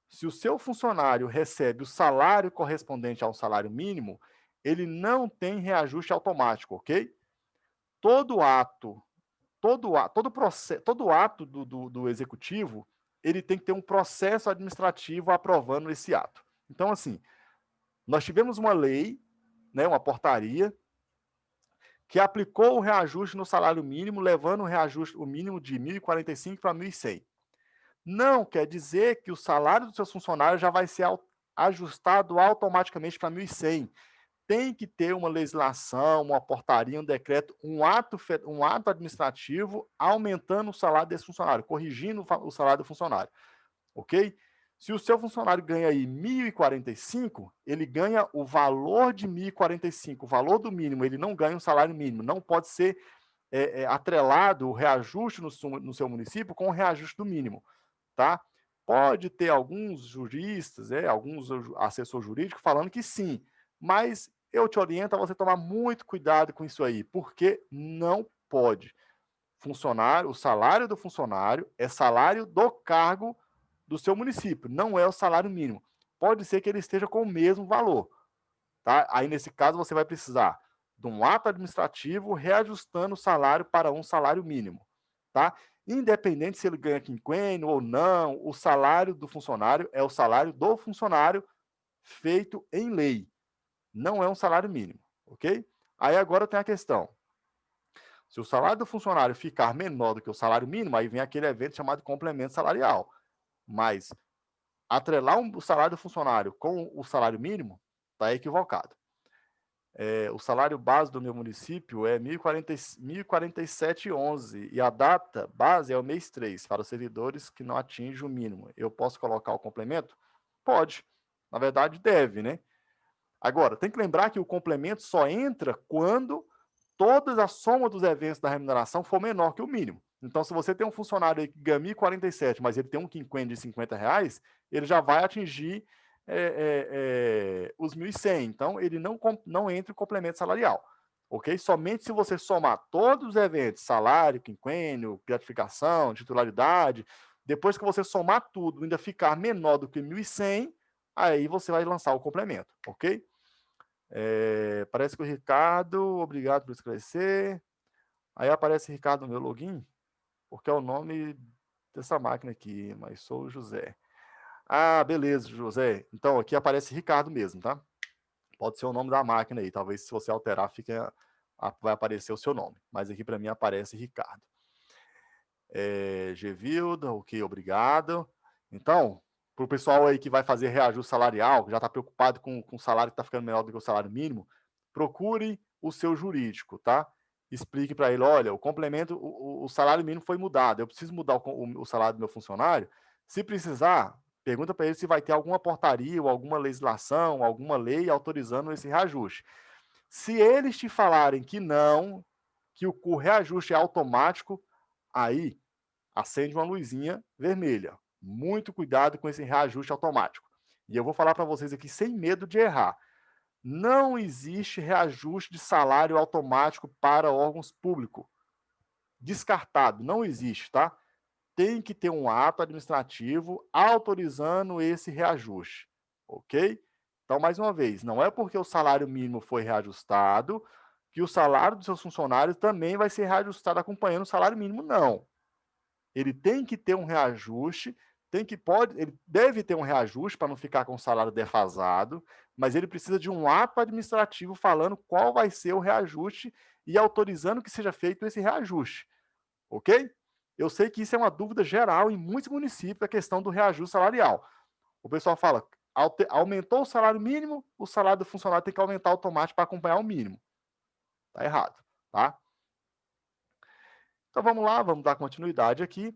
Se o seu funcionário recebe o salário correspondente ao salário mínimo, ele não tem reajuste automático, ok? Todo ato, todo ato do executivo, ele tem que ter um processo administrativo aprovando esse ato. Então, assim, nós tivemos uma lei, né, uma portaria, que aplicou o reajuste no salário mínimo, levando o mínimo de 1.045 para 1.100. Não quer dizer que o salário dos seus funcionários já vai ser ajustado automaticamente para 1.100. Tem que ter uma legislação, uma portaria, um decreto, um ato administrativo aumentando o salário desse funcionário, corrigindo o salário do funcionário, ok? Se o seu funcionário ganha aí 1.045, ele ganha o valor de 1.045, o valor do mínimo, ele não ganha um salário mínimo, não pode ser atrelado o reajuste no seu município com o reajuste do mínimo. Tá? Pode ter alguns juristas, alguns assessores jurídicos falando que sim, mas eu te oriento a você tomar muito cuidado com isso aí, porque não pode. O salário do funcionário é salário do cargo do seu município, não é o salário mínimo. Pode ser que ele esteja com o mesmo valor, tá? Aí nesse caso você vai precisar de um ato administrativo reajustando o salário para um salário mínimo, tá? Independente se ele ganha quinquênio ou não, o salário do funcionário é o salário do funcionário feito em lei. Não é um salário mínimo, ok? Aí agora tem a questão. Se o salário do funcionário ficar menor do que o salário mínimo, aí vem aquele evento chamado complemento salarial. Mas atrelar o salário do funcionário com o salário mínimo, está equivocado. O salário base do meu município é 1.047,11 e a data base é o mês 3, para os servidores que não atingem o mínimo. Eu posso colocar o complemento? Pode. Na verdade, deve, né? Agora, tem que lembrar que o complemento só entra quando toda a soma dos eventos da remuneração for menor que o mínimo. Então, se você tem um funcionário aí que ganha 1.047, mas ele tem um quinquênio de R$ 50, ele já vai atingir os 1.100. Então, ele não entra em complemento salarial. Ok? Somente se você somar todos os eventos, salário, quinquênio, gratificação, titularidade, depois que você somar tudo, ainda ficar menor do que 1.100, aí você vai lançar o complemento, ok? Parece que o Ricardo, obrigado por esclarecer. Aí aparece Ricardo no meu login, porque é o nome dessa máquina aqui, mas sou o José. Ah, beleza, José. Então, aqui aparece Ricardo mesmo, tá? Pode ser o nome da máquina aí. Talvez, se você alterar, vai aparecer o seu nome. Mas aqui, para mim, aparece Ricardo. Gevilda, ok, obrigado. Então, para o pessoal aí que vai fazer reajuste salarial, que já está preocupado com o salário que está ficando menor do que o salário mínimo, procure o seu jurídico, tá? explique para ele, olha, o complemento, o salário mínimo foi mudado, eu preciso mudar o salário do meu funcionário. Se precisar, pergunta para ele se vai ter alguma portaria ou alguma legislação, alguma lei autorizando esse reajuste. Se eles te falarem que não, que o reajuste é automático, aí acende uma luzinha vermelha. Muito cuidado com esse reajuste automático. E eu vou falar para vocês aqui sem medo de errar. Não existe reajuste de salário automático para órgãos públicos. Descartado, não existe, tá? Tem que ter um ato administrativo autorizando esse reajuste, ok? Então, mais uma vez, não é porque o salário mínimo foi reajustado que o salário dos seus funcionários também vai ser reajustado acompanhando o salário mínimo, não. Ele tem que ter um reajuste, ele deve ter um reajuste para não ficar com o salário defasado, mas ele precisa de um ato administrativo falando qual vai ser o reajuste e autorizando que seja feito esse reajuste, ok? Eu sei que isso é uma dúvida geral em muitos municípios, a questão do reajuste salarial. O pessoal fala, aumentou o salário mínimo, o salário do funcionário tem que aumentar automático para acompanhar o mínimo. Tá errado, tá? Então vamos lá, vamos dar continuidade aqui.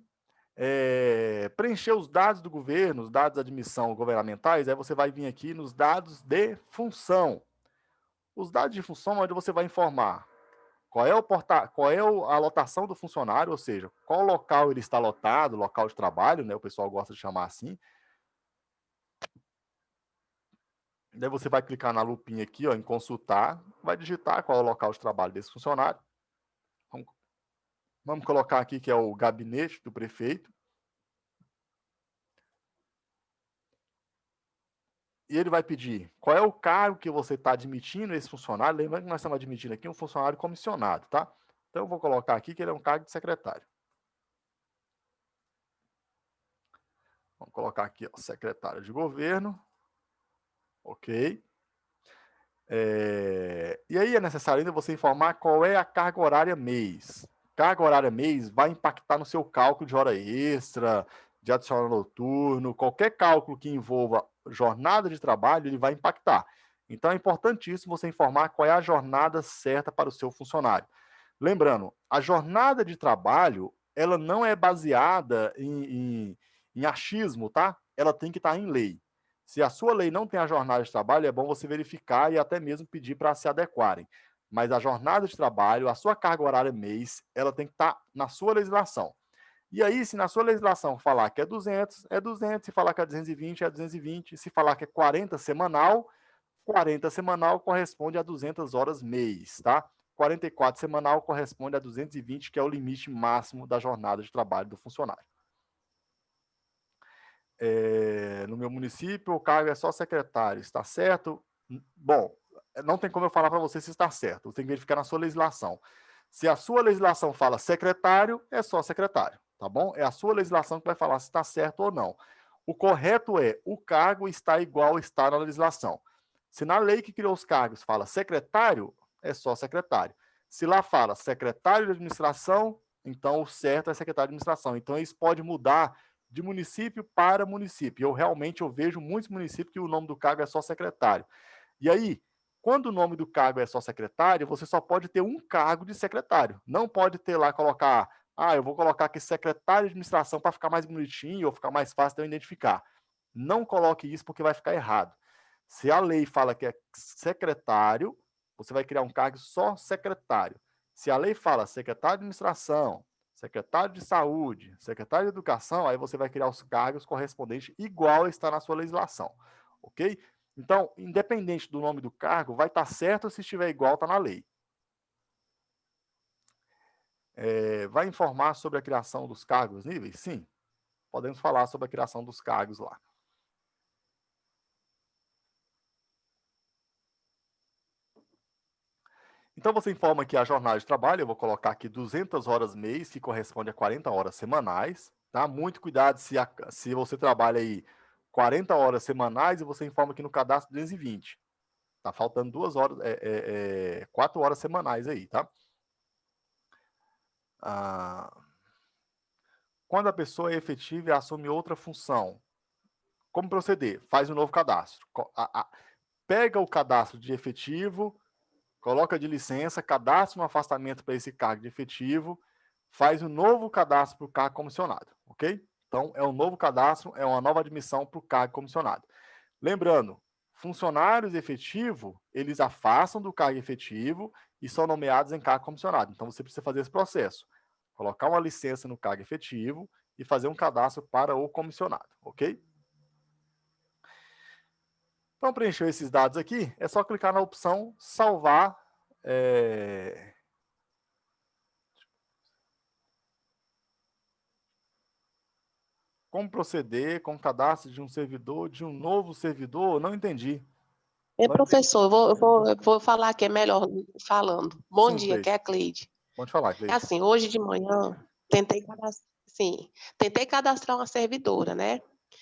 Preencher os dados do governo, os dados de admissão governamentais, aí você vai vir aqui nos dados de função. Os dados de função, onde você vai informar qual é a lotação do funcionário, ou seja, qual local ele está lotado, local de trabalho, né? O pessoal gosta de chamar assim. Daí você vai clicar na lupinha aqui, ó, em consultar, vai digitar qual é o local de trabalho desse funcionário. Vamos colocar aqui que é o gabinete do prefeito. E ele vai pedir qual é o cargo que você está admitindo esse funcionário. Lembrando que nós estamos admitindo aqui um funcionário comissionado, tá? Então, eu vou colocar aqui que ele é um cargo de secretário. Vamos colocar aqui, ó, secretário de governo. Ok. E aí é necessário ainda você informar qual é a carga horária mês. Carga horária mês vai impactar no seu cálculo de hora extra, de adicional noturno, qualquer cálculo que envolva jornada de trabalho, ele vai impactar. Então é importantíssimo você informar qual é a jornada certa para o seu funcionário. Lembrando, a jornada de trabalho, ela não é baseada em achismo, tá? Ela tem que estar em lei. Se a sua lei não tem a jornada de trabalho, é bom você verificar e até mesmo pedir para se adequarem. Mas a jornada de trabalho, a sua carga horária mês, ela tem que estar na sua legislação. E aí, se na sua legislação falar que é 200, é 200. Se falar que é 220, é 220. Se falar que é 40 semanal corresponde a 200 horas mês, tá? 44 semanal corresponde a 220, que é o limite máximo da jornada de trabalho do funcionário. No meu município, o cargo é só secretário, está certo? Bom, não tem como eu falar para você se está certo, você tem que verificar na sua legislação. Se a sua legislação fala secretário, é só secretário, tá bom? É a sua legislação que vai falar se está certo ou não. O correto é, o cargo está igual está na legislação. Se na lei que criou os cargos fala secretário, é só secretário. Se lá fala secretário de administração, então o certo é secretário de administração. Então isso pode mudar de município para município. Eu vejo muitos municípios que o nome do cargo é só secretário. E aí, quando o nome do cargo é só secretário, você só pode ter um cargo de secretário. Não pode ter lá, colocar, eu vou colocar aqui secretário de administração para ficar mais bonitinho ou ficar mais fácil de eu identificar. Não coloque isso porque vai ficar errado. Se a lei fala que é secretário, você vai criar um cargo só secretário. Se a lei fala secretário de administração, secretário de saúde, secretário de educação, aí você vai criar os cargos correspondentes igual está na sua legislação, ok? Então, independente do nome do cargo, vai estar certo se estiver igual, está na lei. Vai informar sobre a criação dos cargos níveis? Sim, podemos falar sobre a criação dos cargos lá. Então, você informa que a jornada de trabalho, eu vou colocar aqui 200 horas mês, que corresponde a 40 horas semanais, tá? Muito cuidado se você trabalha aí 40 horas semanais e você informa que no cadastro 220. Tá faltando 2 horas, 4 horas semanais aí, tá? Quando a pessoa é efetiva e assume outra função, como proceder? Faz um novo cadastro. Pega o cadastro de efetivo, coloca de licença, cadastra um afastamento para esse cargo de efetivo, faz um novo cadastro para o cargo comissionado, ok? Então, é um novo cadastro, é uma nova admissão para o cargo comissionado. Lembrando, funcionários efetivos, eles afastam do cargo efetivo e são nomeados em cargo comissionado. Então, você precisa fazer esse processo. Colocar uma licença no cargo efetivo e fazer um cadastro para o comissionado, ok? Então, preencheu esses dados aqui, é só clicar na opção salvar. Como proceder com o cadastro de um servidor, de um novo servidor? Não entendi. Não entendi. Professor, eu vou falar que é melhor falando. Bom Sim, dia, Cleide. que é a Cleide. Pode falar, É Cleide. assim, hoje de manhã, tentei cadastrar uma servidora, né?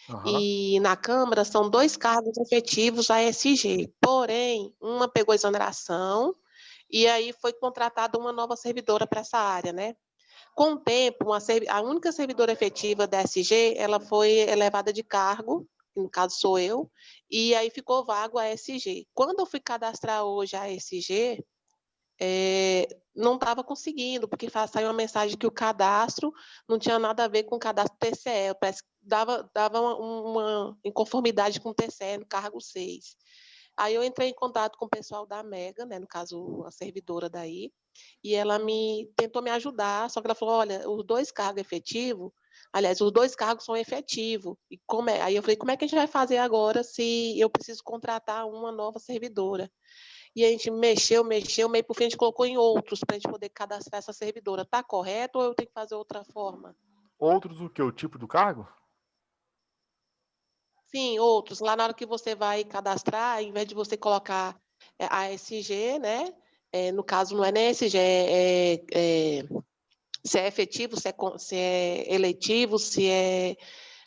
Aham. E na Câmara são 2 cargos efetivos ASG, porém, uma pegou exoneração e aí foi contratada uma nova servidora para essa área, né? Com o tempo, a única servidora efetiva da SG, ela foi elevada de cargo, que no caso sou eu, e aí ficou vago a SG. Quando eu fui cadastrar hoje a SG, não estava conseguindo, porque saiu uma mensagem que o cadastro não tinha nada a ver com o cadastro TCE, parece que dava uma inconformidade com o TCE no cargo 6. Aí eu entrei em contato com o pessoal da Mega, né, no caso a servidora daí, e ela tentou me ajudar, só que ela falou, olha, os 2 cargos efetivos, aliás, os 2 cargos são efetivos. E aí eu falei, como é que a gente vai fazer agora se eu preciso contratar uma nova servidora? E a gente mexeu, meio por fim a gente colocou em outros para a gente poder cadastrar essa servidora. Tá correto ou eu tenho que fazer outra forma? Outros o que? O tipo do cargo? Sim, outros. Lá na hora que você vai cadastrar, ao invés de você colocar ASG, né? No caso, não é nem ASG, se é efetivo, se é eletivo, se é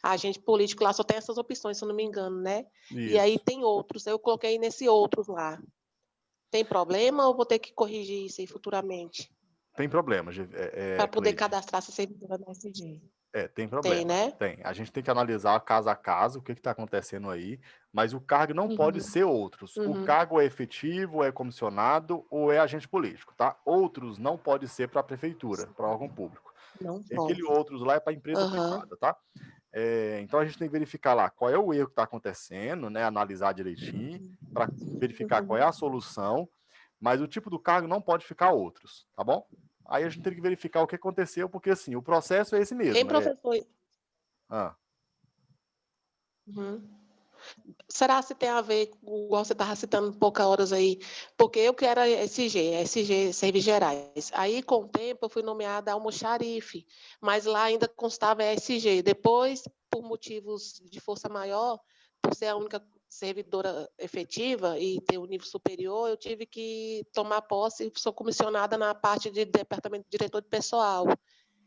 agente político, lá só tem essas opções, se eu não me engano, né? E aí Isso. tem outros. Eu coloquei nesse outros lá. Tem problema ou vou ter que corrigir isso aí futuramente? Tem problema, Para poder Cleide. cadastrar essa servidora da SG. Tem Tem, problema. né? Tem. A gente tem que analisar caso a caso o que está acontecendo aí, mas o cargo não pode Uhum, ser outros. O uhum. cargo é efetivo, é comissionado ou é agente político, tá? Outros não pode ser para a prefeitura, para órgão público. Não E aquele pode. outros lá é para empresa Aham. privada, tá? Então a gente tem que verificar lá qual é o erro que está acontecendo, né? Analisar direitinho para verificar qual é a solução, mas o tipo do cargo não pode ficar outros, tá bom? Aí a gente tem que verificar o que aconteceu, porque assim, o processo é esse Hein, mesmo. professor? Ah, Uhum. Será se tem a ver com, igual você estava citando poucas horas aí, porque eu que era SG, Serviços Gerais. Aí, com o tempo, eu fui nomeada almoxarife, mas lá ainda constava SG. Depois, por motivos de força maior, por ser a única servidora efetiva e ter o nível superior, eu tive que tomar posse e sou comissionada na parte de departamento de diretor de pessoal.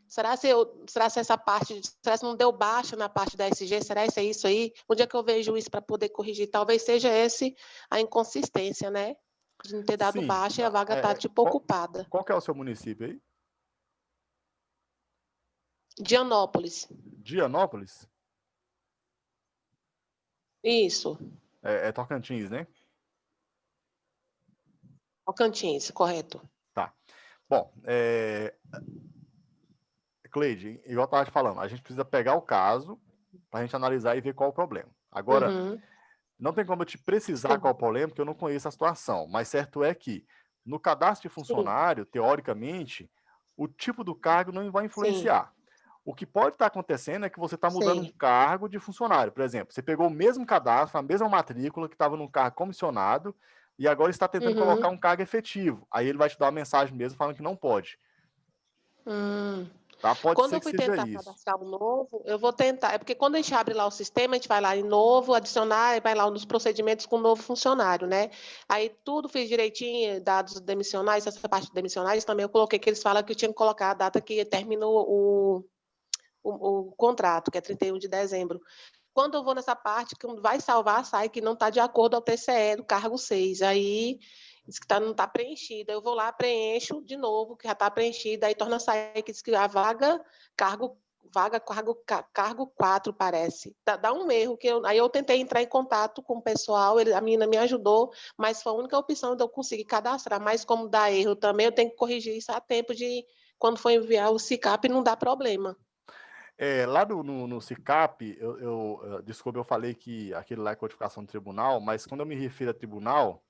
Será se essa parte, será se não deu baixa na parte da SG? Será que é isso aí? Onde é que eu vejo isso para poder corrigir? Talvez seja esse a inconsistência, né? De não ter dado sim. baixa e a vaga tá tipo Qual, ocupada. qual que é o seu município aí? Dianópolis. Dianópolis? Isso. É Tocantins, né? Tocantins, correto. Tá. Bom, Cleide, igual eu estava te falando, a gente precisa pegar o caso para a gente analisar e ver qual é o problema. Agora, Uhum. não tem como eu te precisar qual é Sim, o problema, porque eu não conheço a situação, mas certo é que no cadastro de sim, funcionário, teoricamente, o tipo do cargo não vai sim. influenciar. O que pode estar acontecendo é que você está mudando um Sei. cargo de funcionário. Por exemplo, você pegou o mesmo cadastro, a mesma matrícula que estava num cargo comissionado e agora está tentando colocar Uhum. um cargo efetivo. Aí ele vai te dar uma mensagem mesmo falando que não pode. Hum. Tá? Pode Quando ser eu que fui seja tentar isso. cadastrar um novo, eu vou tentar. É porque quando a gente abre lá o sistema, a gente vai lá em novo, adicionar, e vai lá nos procedimentos com o novo funcionário, né? Aí tudo fiz direitinho, dados demissionais, essa parte de demissionais também eu coloquei que eles falam que eu tinha que colocar a data que terminou o contrato, que é 31 de dezembro. Quando eu vou nessa parte, que vai salvar, sai que não está de acordo ao TCE do cargo 6. Aí diz que não está preenchida. Eu vou lá, preencho de novo, que já está preenchida, aí torna a sair que diz que a vaga, cargo vaga cargo 4, parece. Dá um erro, aí eu tentei entrar em contato com o pessoal, a menina me ajudou, mas foi a única opção de eu conseguir cadastrar, mas como dá erro também, eu tenho que corrigir isso a tempo de, quando for enviar o SICAP, não dá problema. Lá no SICAP, desculpa, eu falei que aquele lá é codificação do tribunal, mas quando eu me refiro a tribunal,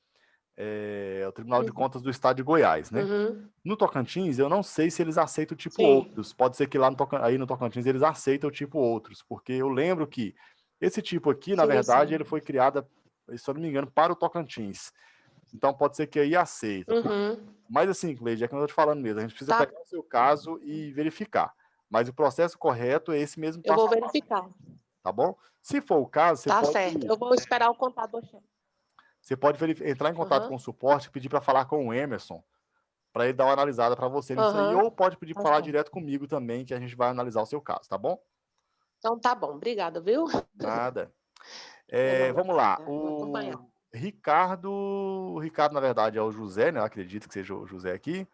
é o Tribunal de Contas do Estado de Goiás, né? Uhum. No Tocantins, eu não sei se eles aceitam o tipo Sim. outros. Pode ser que lá aí no Tocantins eles aceitam o tipo outros, porque eu lembro que esse tipo aqui, na Sim, verdade, sim. ele foi criado, se eu não me engano, para o Tocantins. Então pode ser que aí aceita. Uhum. Mas assim, Cleide, é como eu tô te falando mesmo, a gente precisa Tá, pegar o seu caso e verificar. Mas o processo correto é esse mesmo eu passo vou a passo, verificar. tá bom? Se for o caso, Tá certo. Eu vou esperar o contador-chefe. você pode entrar em contato com Aham, o suporte e pedir para falar com o Emerson, para ele dar uma analisada para você nisso aí, aham. ou pode pedir para Tá falar certo. direto comigo também, que a gente vai analisar o seu caso, tá bom? Então tá bom, obrigada, viu? Nada. Até mais. Vamos lá. Vou acompanhar. O Ricardo, na verdade, é o José, né? Eu acredito que seja o José aqui.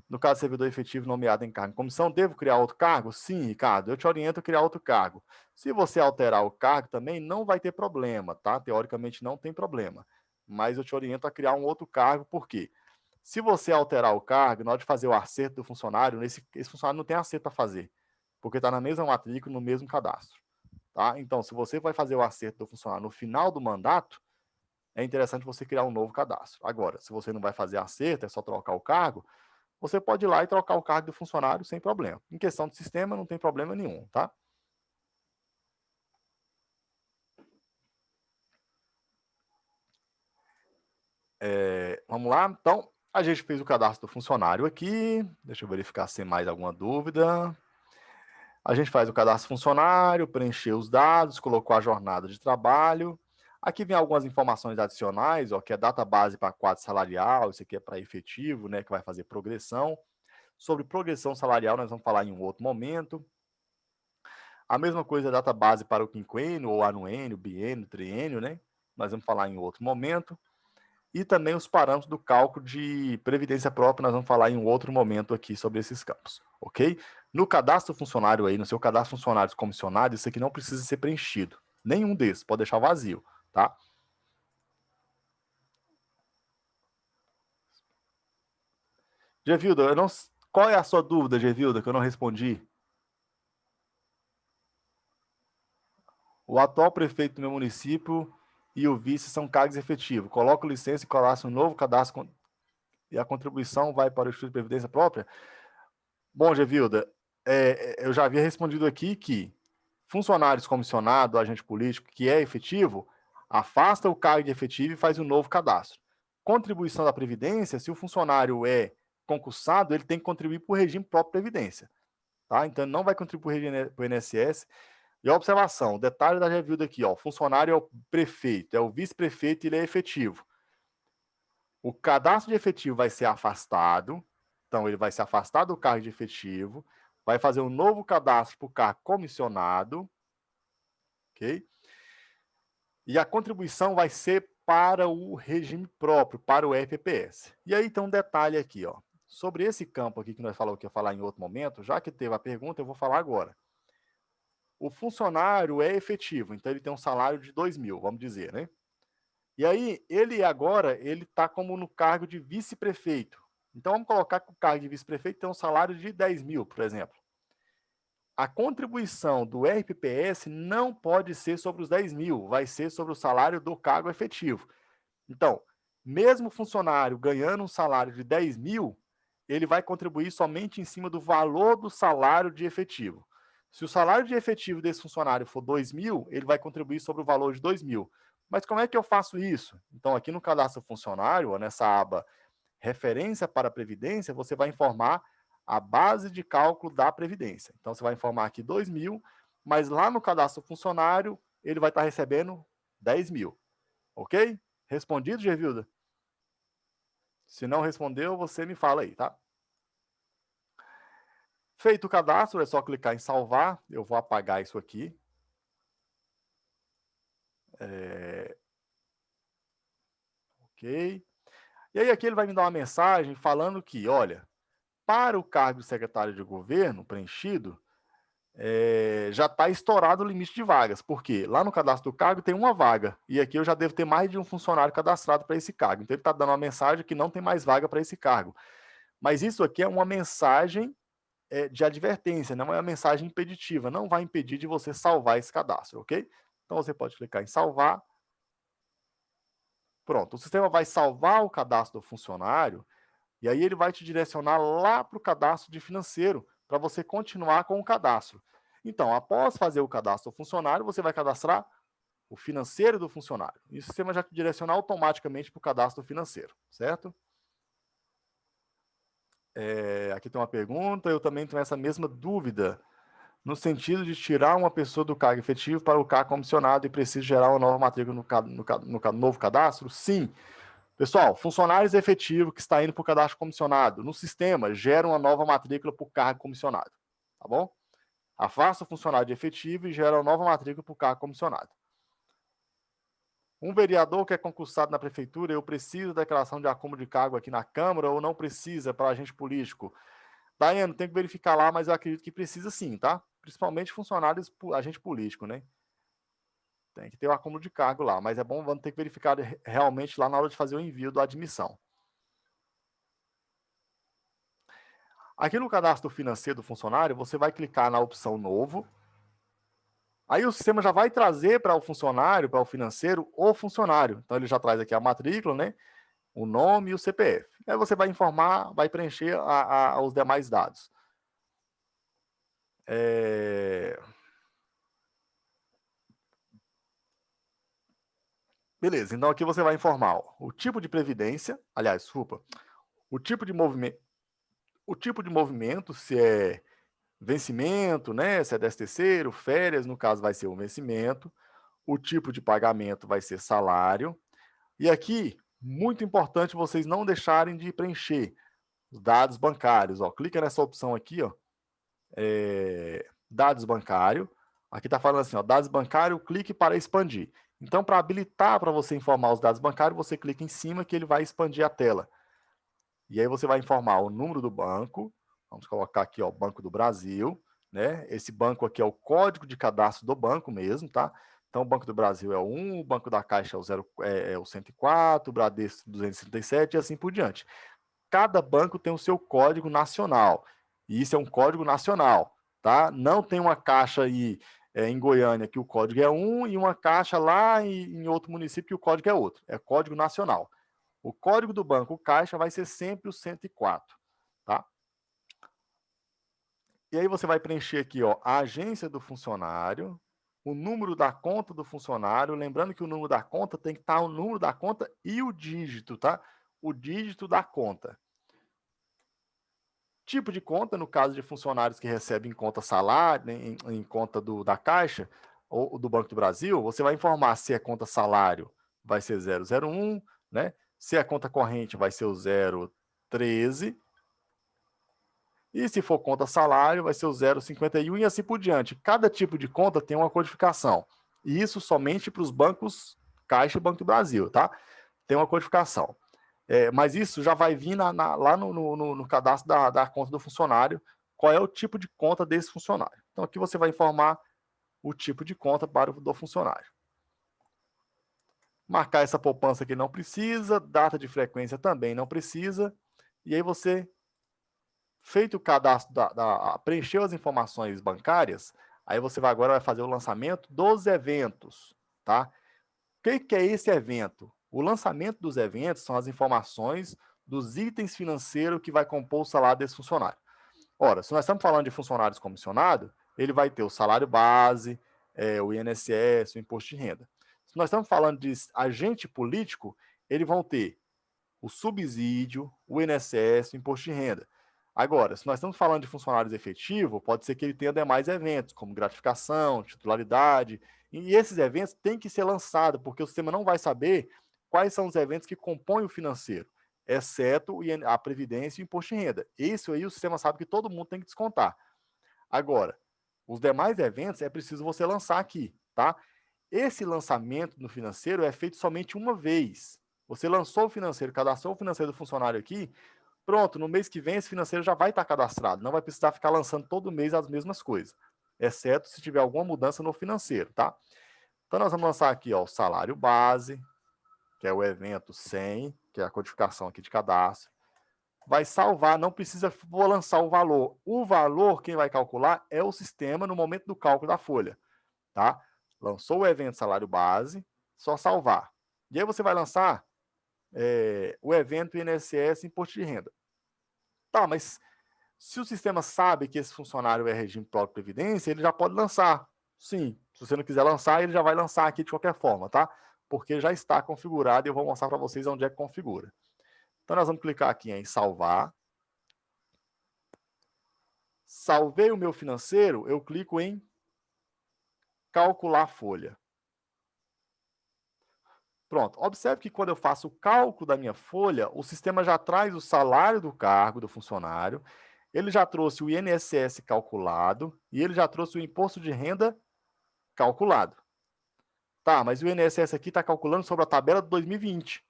No caso, servidor efetivo nomeado em cargo em comissão, devo criar outro cargo? Sim, Ricardo, eu te oriento a criar outro cargo. Se você alterar o cargo também, não vai ter problema, tá? Teoricamente não tem problema. Mas eu te oriento a criar um outro cargo, por quê? Se você alterar o cargo, na hora de fazer o acerto do funcionário, esse funcionário não tem acerto para fazer, porque está na mesma matrícula, no mesmo cadastro. Tá? Então, se você vai fazer o acerto do funcionário no final do mandato, é interessante você criar um novo cadastro. Agora, se você não vai fazer acerto, é só trocar o cargo, você pode ir lá e trocar o cargo do funcionário sem problema. Em questão de sistema, não tem problema nenhum, tá? Vamos lá? Então, a gente fez o cadastro do funcionário aqui. Deixa eu verificar se tem mais alguma dúvida. A gente faz o cadastro funcionário, preencheu os dados, colocou a jornada de trabalho. Aqui vem algumas informações adicionais, ó, que é data base para quadro salarial, isso aqui é para efetivo, né, que vai fazer progressão. Sobre progressão salarial, nós vamos falar em um outro momento. A mesma coisa é data base para o quinquênio, ou anuênio, biênio, triênio, né? Nós vamos falar em outro momento. E também os parâmetros do cálculo de previdência própria, nós vamos falar em um outro momento aqui sobre esses campos, ok? No cadastro funcionário aí, no seu cadastro funcionários comissionados, isso aqui não precisa ser preenchido. Nenhum desses, pode deixar vazio, tá? Gevilda, qual é a sua dúvida, Gevilda, que eu não respondi? O atual prefeito do meu município e o vice são cargos efetivos. Coloco licença e colasso um novo cadastro e a contribuição vai para o Instituto de Previdência Própria? Bom, Gevilda, eu já havia respondido aqui que funcionários comissionados, agente político que é efetivo, afasta o cargo de efetivo e faz um novo cadastro. Contribuição da Previdência, se o funcionário é concursado, ele tem que contribuir para o regime próprio Previdência. Tá? Então, ele não vai contribuir para o INSS. E a observação, o detalhe da Gevilda aqui, ó, funcionário é o prefeito, é o vice-prefeito e ele é efetivo. O cadastro de efetivo vai ser afastado, então ele vai se afastar do cargo de efetivo, vai fazer um novo cadastro para o cargo comissionado, ok? E a contribuição vai ser para o regime próprio, para o FPS. E aí tem um detalhe aqui, ó. Sobre esse campo aqui que nós falamos que ia falar em outro momento, já que teve a pergunta, eu vou falar agora. O funcionário é efetivo, então ele tem um salário de 2.000, vamos dizer, né? E aí, ele agora, ele está como no cargo de vice-prefeito. Então, vamos colocar que o cargo de vice-prefeito tem um salário de 10.000, por exemplo. A contribuição do RPPS não pode ser sobre os 10.000, vai ser sobre o salário do cargo efetivo. Então, mesmo o funcionário ganhando um salário de 10.000, ele vai contribuir somente em cima do valor do salário de efetivo. Se o salário de efetivo desse funcionário for 2.000, ele vai contribuir sobre o valor de 2.000. Mas como é que eu faço isso? Então, aqui no cadastro funcionário, nessa aba referência para a Previdência, você vai informar a base de cálculo da Previdência. Então, você vai informar aqui 2.000, mas lá no cadastro funcionário, ele vai estar recebendo 10.000. Ok? Respondido, Gevilda? Se não respondeu, você me fala aí, tá? Feito o cadastro, é só clicar em salvar. Eu vou apagar isso aqui. Ok. E aí aqui ele vai me dar uma mensagem falando que, olha, para o cargo de secretário de governo preenchido, já está estourado o limite de vagas. Por quê? Lá no cadastro do cargo tem uma vaga, e aqui eu já devo ter mais de um funcionário cadastrado para esse cargo. Então, ele está dando uma mensagem que não tem mais vaga para esse cargo. Mas isso aqui é uma mensagem de advertência, não é uma mensagem impeditiva, não vai impedir de você salvar esse cadastro, ok? Então, você pode clicar em salvar. Pronto, o sistema vai salvar o cadastro do funcionário, e aí ele vai te direcionar lá para o cadastro de financeiro, para você continuar com o cadastro. Então, após fazer o cadastro do funcionário, você vai cadastrar o financeiro do funcionário. E o sistema já te direciona automaticamente para o cadastro financeiro, certo? Aqui tem uma pergunta, eu também tenho essa mesma dúvida, no sentido de tirar uma pessoa do cargo efetivo para o cargo comissionado e preciso gerar uma nova matrícula no novo cadastro? Sim. Pessoal, funcionários efetivos que está indo para o cadastro comissionado, no sistema, gera uma nova matrícula para o cargo comissionado, tá bom? Afasta o funcionário de efetivo e gera uma nova matrícula para o cargo comissionado. Um vereador que é concursado na prefeitura, eu preciso da declaração de acúmulo de cargo aqui na Câmara ou não precisa para agente político? Daiane, tem que verificar lá, mas eu acredito que precisa sim, tá? Principalmente funcionários, agente político, né? Tem que ter o acúmulo de cargo lá, mas é bom, vamos ter que verificar realmente lá na hora de fazer o envio da admissão. Aqui no cadastro financeiro do funcionário, você vai clicar na opção novo. Aí o sistema já vai trazer para o funcionário, para o financeiro, o funcionário. Então ele já traz aqui a matrícula, né? O nome e o CPF. Aí você vai informar, vai preencher os demais dados. Beleza, então aqui você vai informar o tipo de previdência, aliás, desculpa, o tipo de movimento, se é vencimento, né? Se é 13º, férias, no caso vai ser o vencimento. O tipo de pagamento vai ser salário. E aqui, muito importante vocês não deixarem de preencher os dados bancários. Ó. Clica nessa opção aqui, ó, dados bancários. Aqui está falando assim, ó, dados bancários, clique para expandir. Então, para habilitar para você informar os dados bancários, você clica em cima que ele vai expandir a tela. E aí você vai informar o número do banco. Vamos colocar aqui, ó, Banco do Brasil, né? Esse banco aqui é o código de cadastro do banco mesmo, tá? Então, o Banco do Brasil é o 1, o Banco da Caixa é o 104, o Bradesco 237 e assim por diante. Cada banco tem o seu código nacional. E isso é um código nacional, tá? Não tem uma caixa aí em Goiânia que o código é 1 e uma caixa lá em outro município que o código é outro. É código nacional. O código do banco Caixa vai ser sempre o 104, tá? E aí você vai preencher aqui, ó, a agência do funcionário, o número da conta do funcionário, lembrando que o número da conta tem que estar o número da conta e o dígito, tá? O dígito da conta. Tipo de conta, no caso de funcionários que recebem conta salário, em conta da Caixa ou do Banco do Brasil, você vai informar se é conta salário, vai ser 001, né? Se é conta corrente, vai ser o 013. E se for conta salário, vai ser o 051 e assim por diante. Cada tipo de conta tem uma codificação. E isso somente para os bancos Caixa e Banco do Brasil, tá? Tem uma codificação. Mas isso já vai vir lá no cadastro da conta do funcionário, qual é o tipo de conta desse funcionário. Então, aqui você vai informar o tipo de conta para o do funcionário. Marcar essa poupança aqui não precisa, data de frequência também não precisa. E aí você, feito o cadastro, preencheu as informações bancárias, aí você agora vai fazer o lançamento dos eventos, tá? O que é esse evento? O lançamento dos eventos são as informações dos itens financeiros que vai compor o salário desse funcionário. Ora, se nós estamos falando de funcionários comissionados, ele vai ter o salário base, o INSS, o imposto de renda. Se nós estamos falando de agente político, eles vão ter o subsídio, o INSS, o imposto de renda. Agora, se nós estamos falando de funcionários efetivos, pode ser que ele tenha demais eventos, como gratificação, titularidade, e esses eventos têm que ser lançados, porque o sistema não vai saber quais são os eventos que compõem o financeiro, exceto a previdência e o imposto de renda. Isso aí o sistema sabe que todo mundo tem que descontar. Agora, os demais eventos é preciso você lançar aqui, tá? Esse lançamento no financeiro é feito somente uma vez. Você lançou o financeiro, cadastrou o financeiro do funcionário aqui, pronto, no mês que vem esse financeiro já vai estar cadastrado, não vai precisar ficar lançando todo mês as mesmas coisas. exceto se tiver alguma mudança no financeiro, tá? Então, nós vamos lançar aqui, ó, o salário base, que é o evento 100, que é a codificação aqui de cadastro. Vai salvar, não precisa vou lançar o valor. O valor, quem vai calcular é o sistema no momento do cálculo da folha, tá? Lançou o evento salário base, só salvar. E aí você vai lançar o evento INSS Imposto de Renda. Tá, mas se o sistema sabe que esse funcionário é regime próprio de previdência, ele já pode lançar. Sim, se você não quiser lançar, ele já vai lançar aqui de qualquer forma, tá? Porque já está configurado e eu vou mostrar para vocês onde é que configura. Então, nós vamos clicar aqui em salvar. Salvei o meu financeiro, eu clico em calcular folha. Pronto, observe que quando eu faço o cálculo da minha folha, o sistema já traz o salário do cargo do funcionário, ele já trouxe o INSS calculado e ele já trouxe o imposto de renda calculado. Tá, mas o INSS aqui está calculando sobre a tabela de 2020.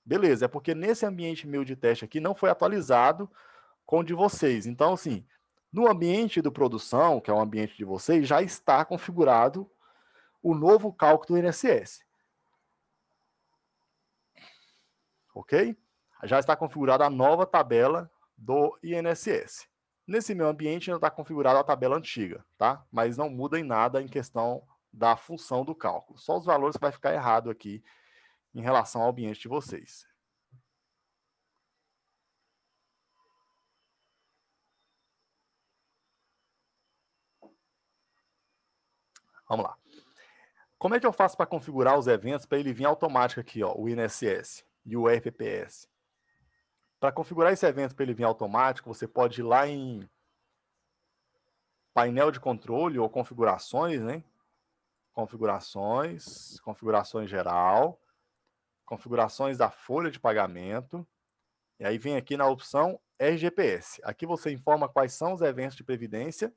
Beleza, é porque nesse ambiente meu de teste aqui não foi atualizado com o de vocês. Então, assim, no ambiente do produção, que é o ambiente de vocês, já está configurado o novo cálculo do INSS. Ok? Já está configurada a nova tabela do INSS. Nesse meu ambiente ainda está configurada a tabela antiga, tá? Mas não muda em nada em questão da função do cálculo. Só os valores que vai ficar errado aqui em relação ao ambiente de vocês. Vamos lá. Como é que eu faço para configurar os eventos para ele vir automático aqui, ó, o INSS e o RPPS? Para configurar esse evento para ele vir automático, você pode ir lá em painel de controle ou configurações, né? Configurações geral, configurações da folha de pagamento, e aí vem aqui na opção RGPS. Aqui você informa quais são os eventos de previdência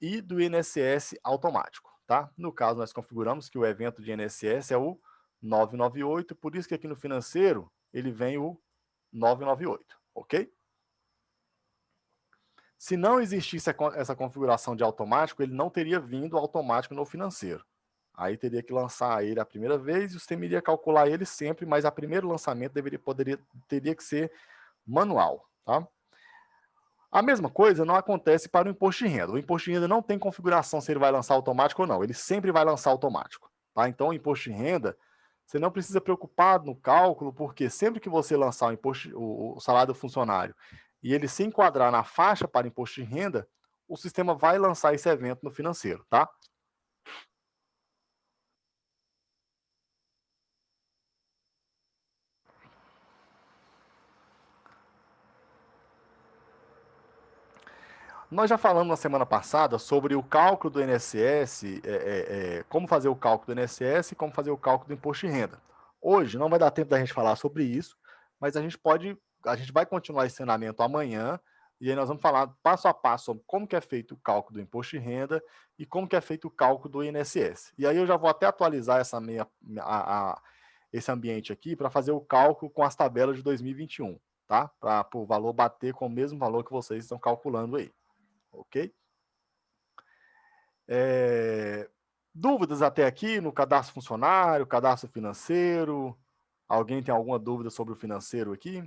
e do INSS automático, tá? No caso, nós configuramos que o evento de INSS é o 998, por isso que aqui no financeiro ele vem o 998, ok? Se não existisse essa configuração de automático, ele não teria vindo automático no financeiro. Aí teria que lançar ele a primeira vez e o sistema iria calcular ele sempre, mas a primeiro lançamento teria que ser manual, tá? A mesma coisa não acontece para o imposto de renda. O imposto de renda não tem configuração se ele vai lançar automático ou não. Ele sempre vai lançar automático, tá? Então, o imposto de renda, você não precisa preocupar no cálculo, porque sempre que você lançar o salário do funcionário e ele se enquadrar na faixa para imposto de renda, o sistema vai lançar esse evento no financeiro, tá? Nós já falamos na semana passada sobre o cálculo do INSS, como fazer o cálculo do INSS e como fazer o cálculo do imposto de renda. Hoje não vai dar tempo da gente falar sobre isso, mas a gente vai continuar esse treinamento amanhã e aí nós vamos falar passo a passo sobre como que é feito o cálculo do imposto de renda e como que é feito o cálculo do INSS. E aí eu já vou até atualizar esse ambiente aqui para fazer o cálculo com as tabelas de 2021, tá? Para o valor bater com o mesmo valor que vocês estão calculando aí. Ok? Dúvidas até aqui no cadastro funcionário, cadastro financeiro? Alguém tem alguma dúvida sobre o financeiro aqui?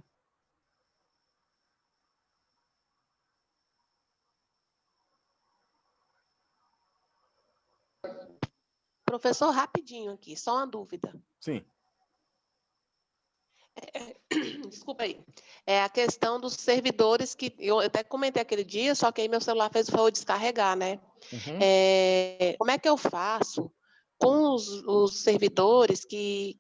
Professor, rapidinho aqui, só uma dúvida. Sim. Desculpa aí. É a questão dos servidores que eu até comentei aquele dia, só que aí meu celular fez o favor de descarregar, né? Uhum. Como é que eu faço com os servidores que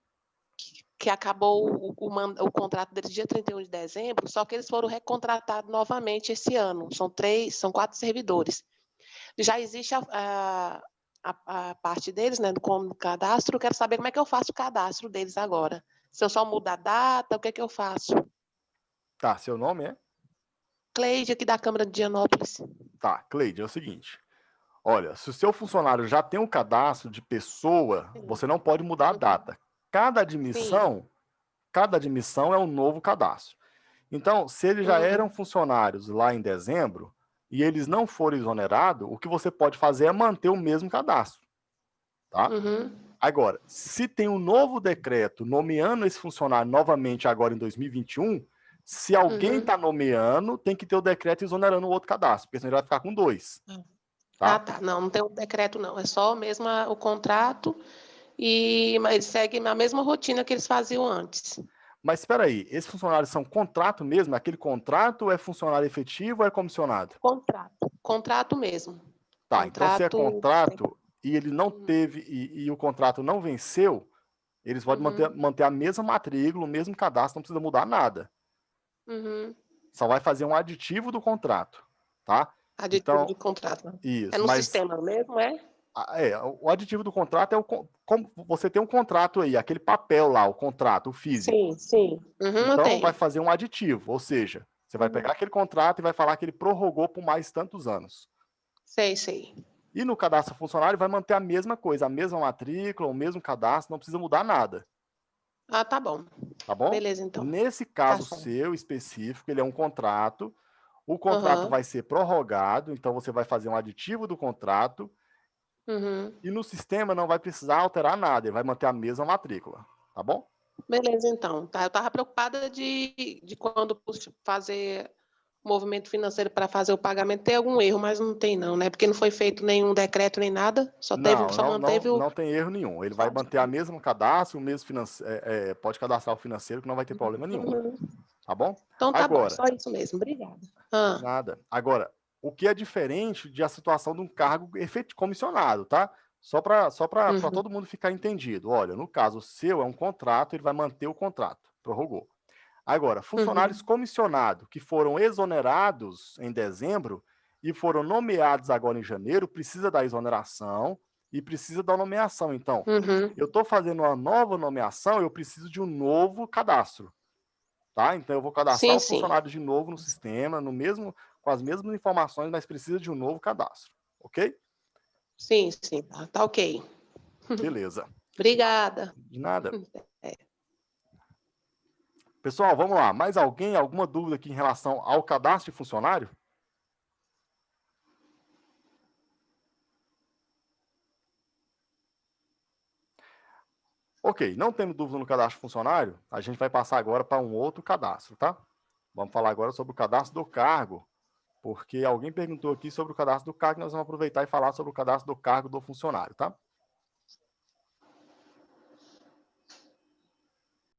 acabou o contrato deles dia 31 de dezembro, só que eles foram recontratados novamente esse ano. São 4 servidores. Já existe a parte deles, né, no cadastro. Eu quero saber como é que eu faço o cadastro deles agora. Se eu só mudo a data, o que é que eu faço? Tá, seu nome é? Cleide, aqui da Câmara de Dianópolis. Tá, Cleide, é o seguinte. Olha, se o seu funcionário já tem um cadastro de pessoa, você não pode mudar a data. Cada admissão é um novo cadastro. Então, se eles já eram funcionários lá em dezembro, e eles não forem exonerados, o que você pode fazer é manter o mesmo cadastro, tá? Agora, se tem um novo decreto nomeando esse funcionário novamente agora em 2021, se alguém está nomeando, tem que ter o decreto exonerando o outro cadastro, porque senão ele vai ficar com 2. Ah, Tá? tá. Não tem um decreto, não. É só mesmo o contrato, mas segue a mesma rotina que eles faziam antes. Mas espera aí, esses funcionários são contrato mesmo? Aquele contrato ou é funcionário efetivo ou é comissionado? Contrato. Contrato mesmo. Tá, então se é Contrato. contrato e ele não teve, e o contrato não venceu, eles podem manter a mesma matrícula, o mesmo cadastro, não precisa mudar nada. Só vai fazer um aditivo do contrato, tá? Aditivo Então, de contrato. Né? É isso, no mas sistema mesmo, é? o aditivo do contrato é como você tem um contrato aí, aquele papel lá, o contrato, o físico. Sim, sim. Eu Então, vai tenho. fazer um aditivo, ou seja, você vai pegar aquele contrato e vai falar que ele prorrogou por mais tantos anos. Sei, sei. E no cadastro funcionário vai manter a mesma coisa, a mesma matrícula, o mesmo cadastro, não precisa mudar nada. Ah, tá bom. Tá bom? Beleza, então. Nesse Tá caso certo. seu específico, ele é um contrato, o contrato vai ser prorrogado, então você vai fazer um aditivo do contrato, e no sistema não vai precisar alterar nada, ele vai manter a mesma matrícula, tá bom? Beleza, então. Tá, eu estava preocupada de quando fazer movimento financeiro para fazer o pagamento ter algum erro, mas não tem não, né? Porque não foi feito nenhum decreto nem nada, só manteve o. Não tem erro nenhum. Ele vai manter a mesma cadastro, o mesmo pode cadastrar o financeiro que não vai ter problema nenhum. Tá bom? Então tá bom, Agora, só isso mesmo. Obrigada. de nada. Agora, o que é diferente de a situação de um cargo comissionado, tá? Só para todo mundo ficar entendido. Olha, no caso seu é um contrato, ele vai manter o contrato, prorrogou. Agora, funcionários comissionados que foram exonerados em dezembro e foram nomeados agora em janeiro, precisa da exoneração e precisa da nomeação. Então, eu estou fazendo uma nova nomeação, eu preciso de um novo cadastro, tá? Então, eu vou cadastrar Sim, o sim. funcionário de novo no sistema, com as mesmas informações, mas precisa de um novo cadastro, ok? Sim, sim. Tá ok. Beleza. Obrigada. De nada. É. Pessoal, vamos lá. Mais alguém? Alguma dúvida aqui em relação ao cadastro de funcionário? Ok, não tendo dúvida no cadastro funcionário, a gente vai passar agora para um outro cadastro, tá? Vamos falar agora sobre o cadastro do cargo, porque alguém perguntou aqui sobre o cadastro do cargo, nós vamos aproveitar e falar sobre o cadastro do cargo do funcionário, tá?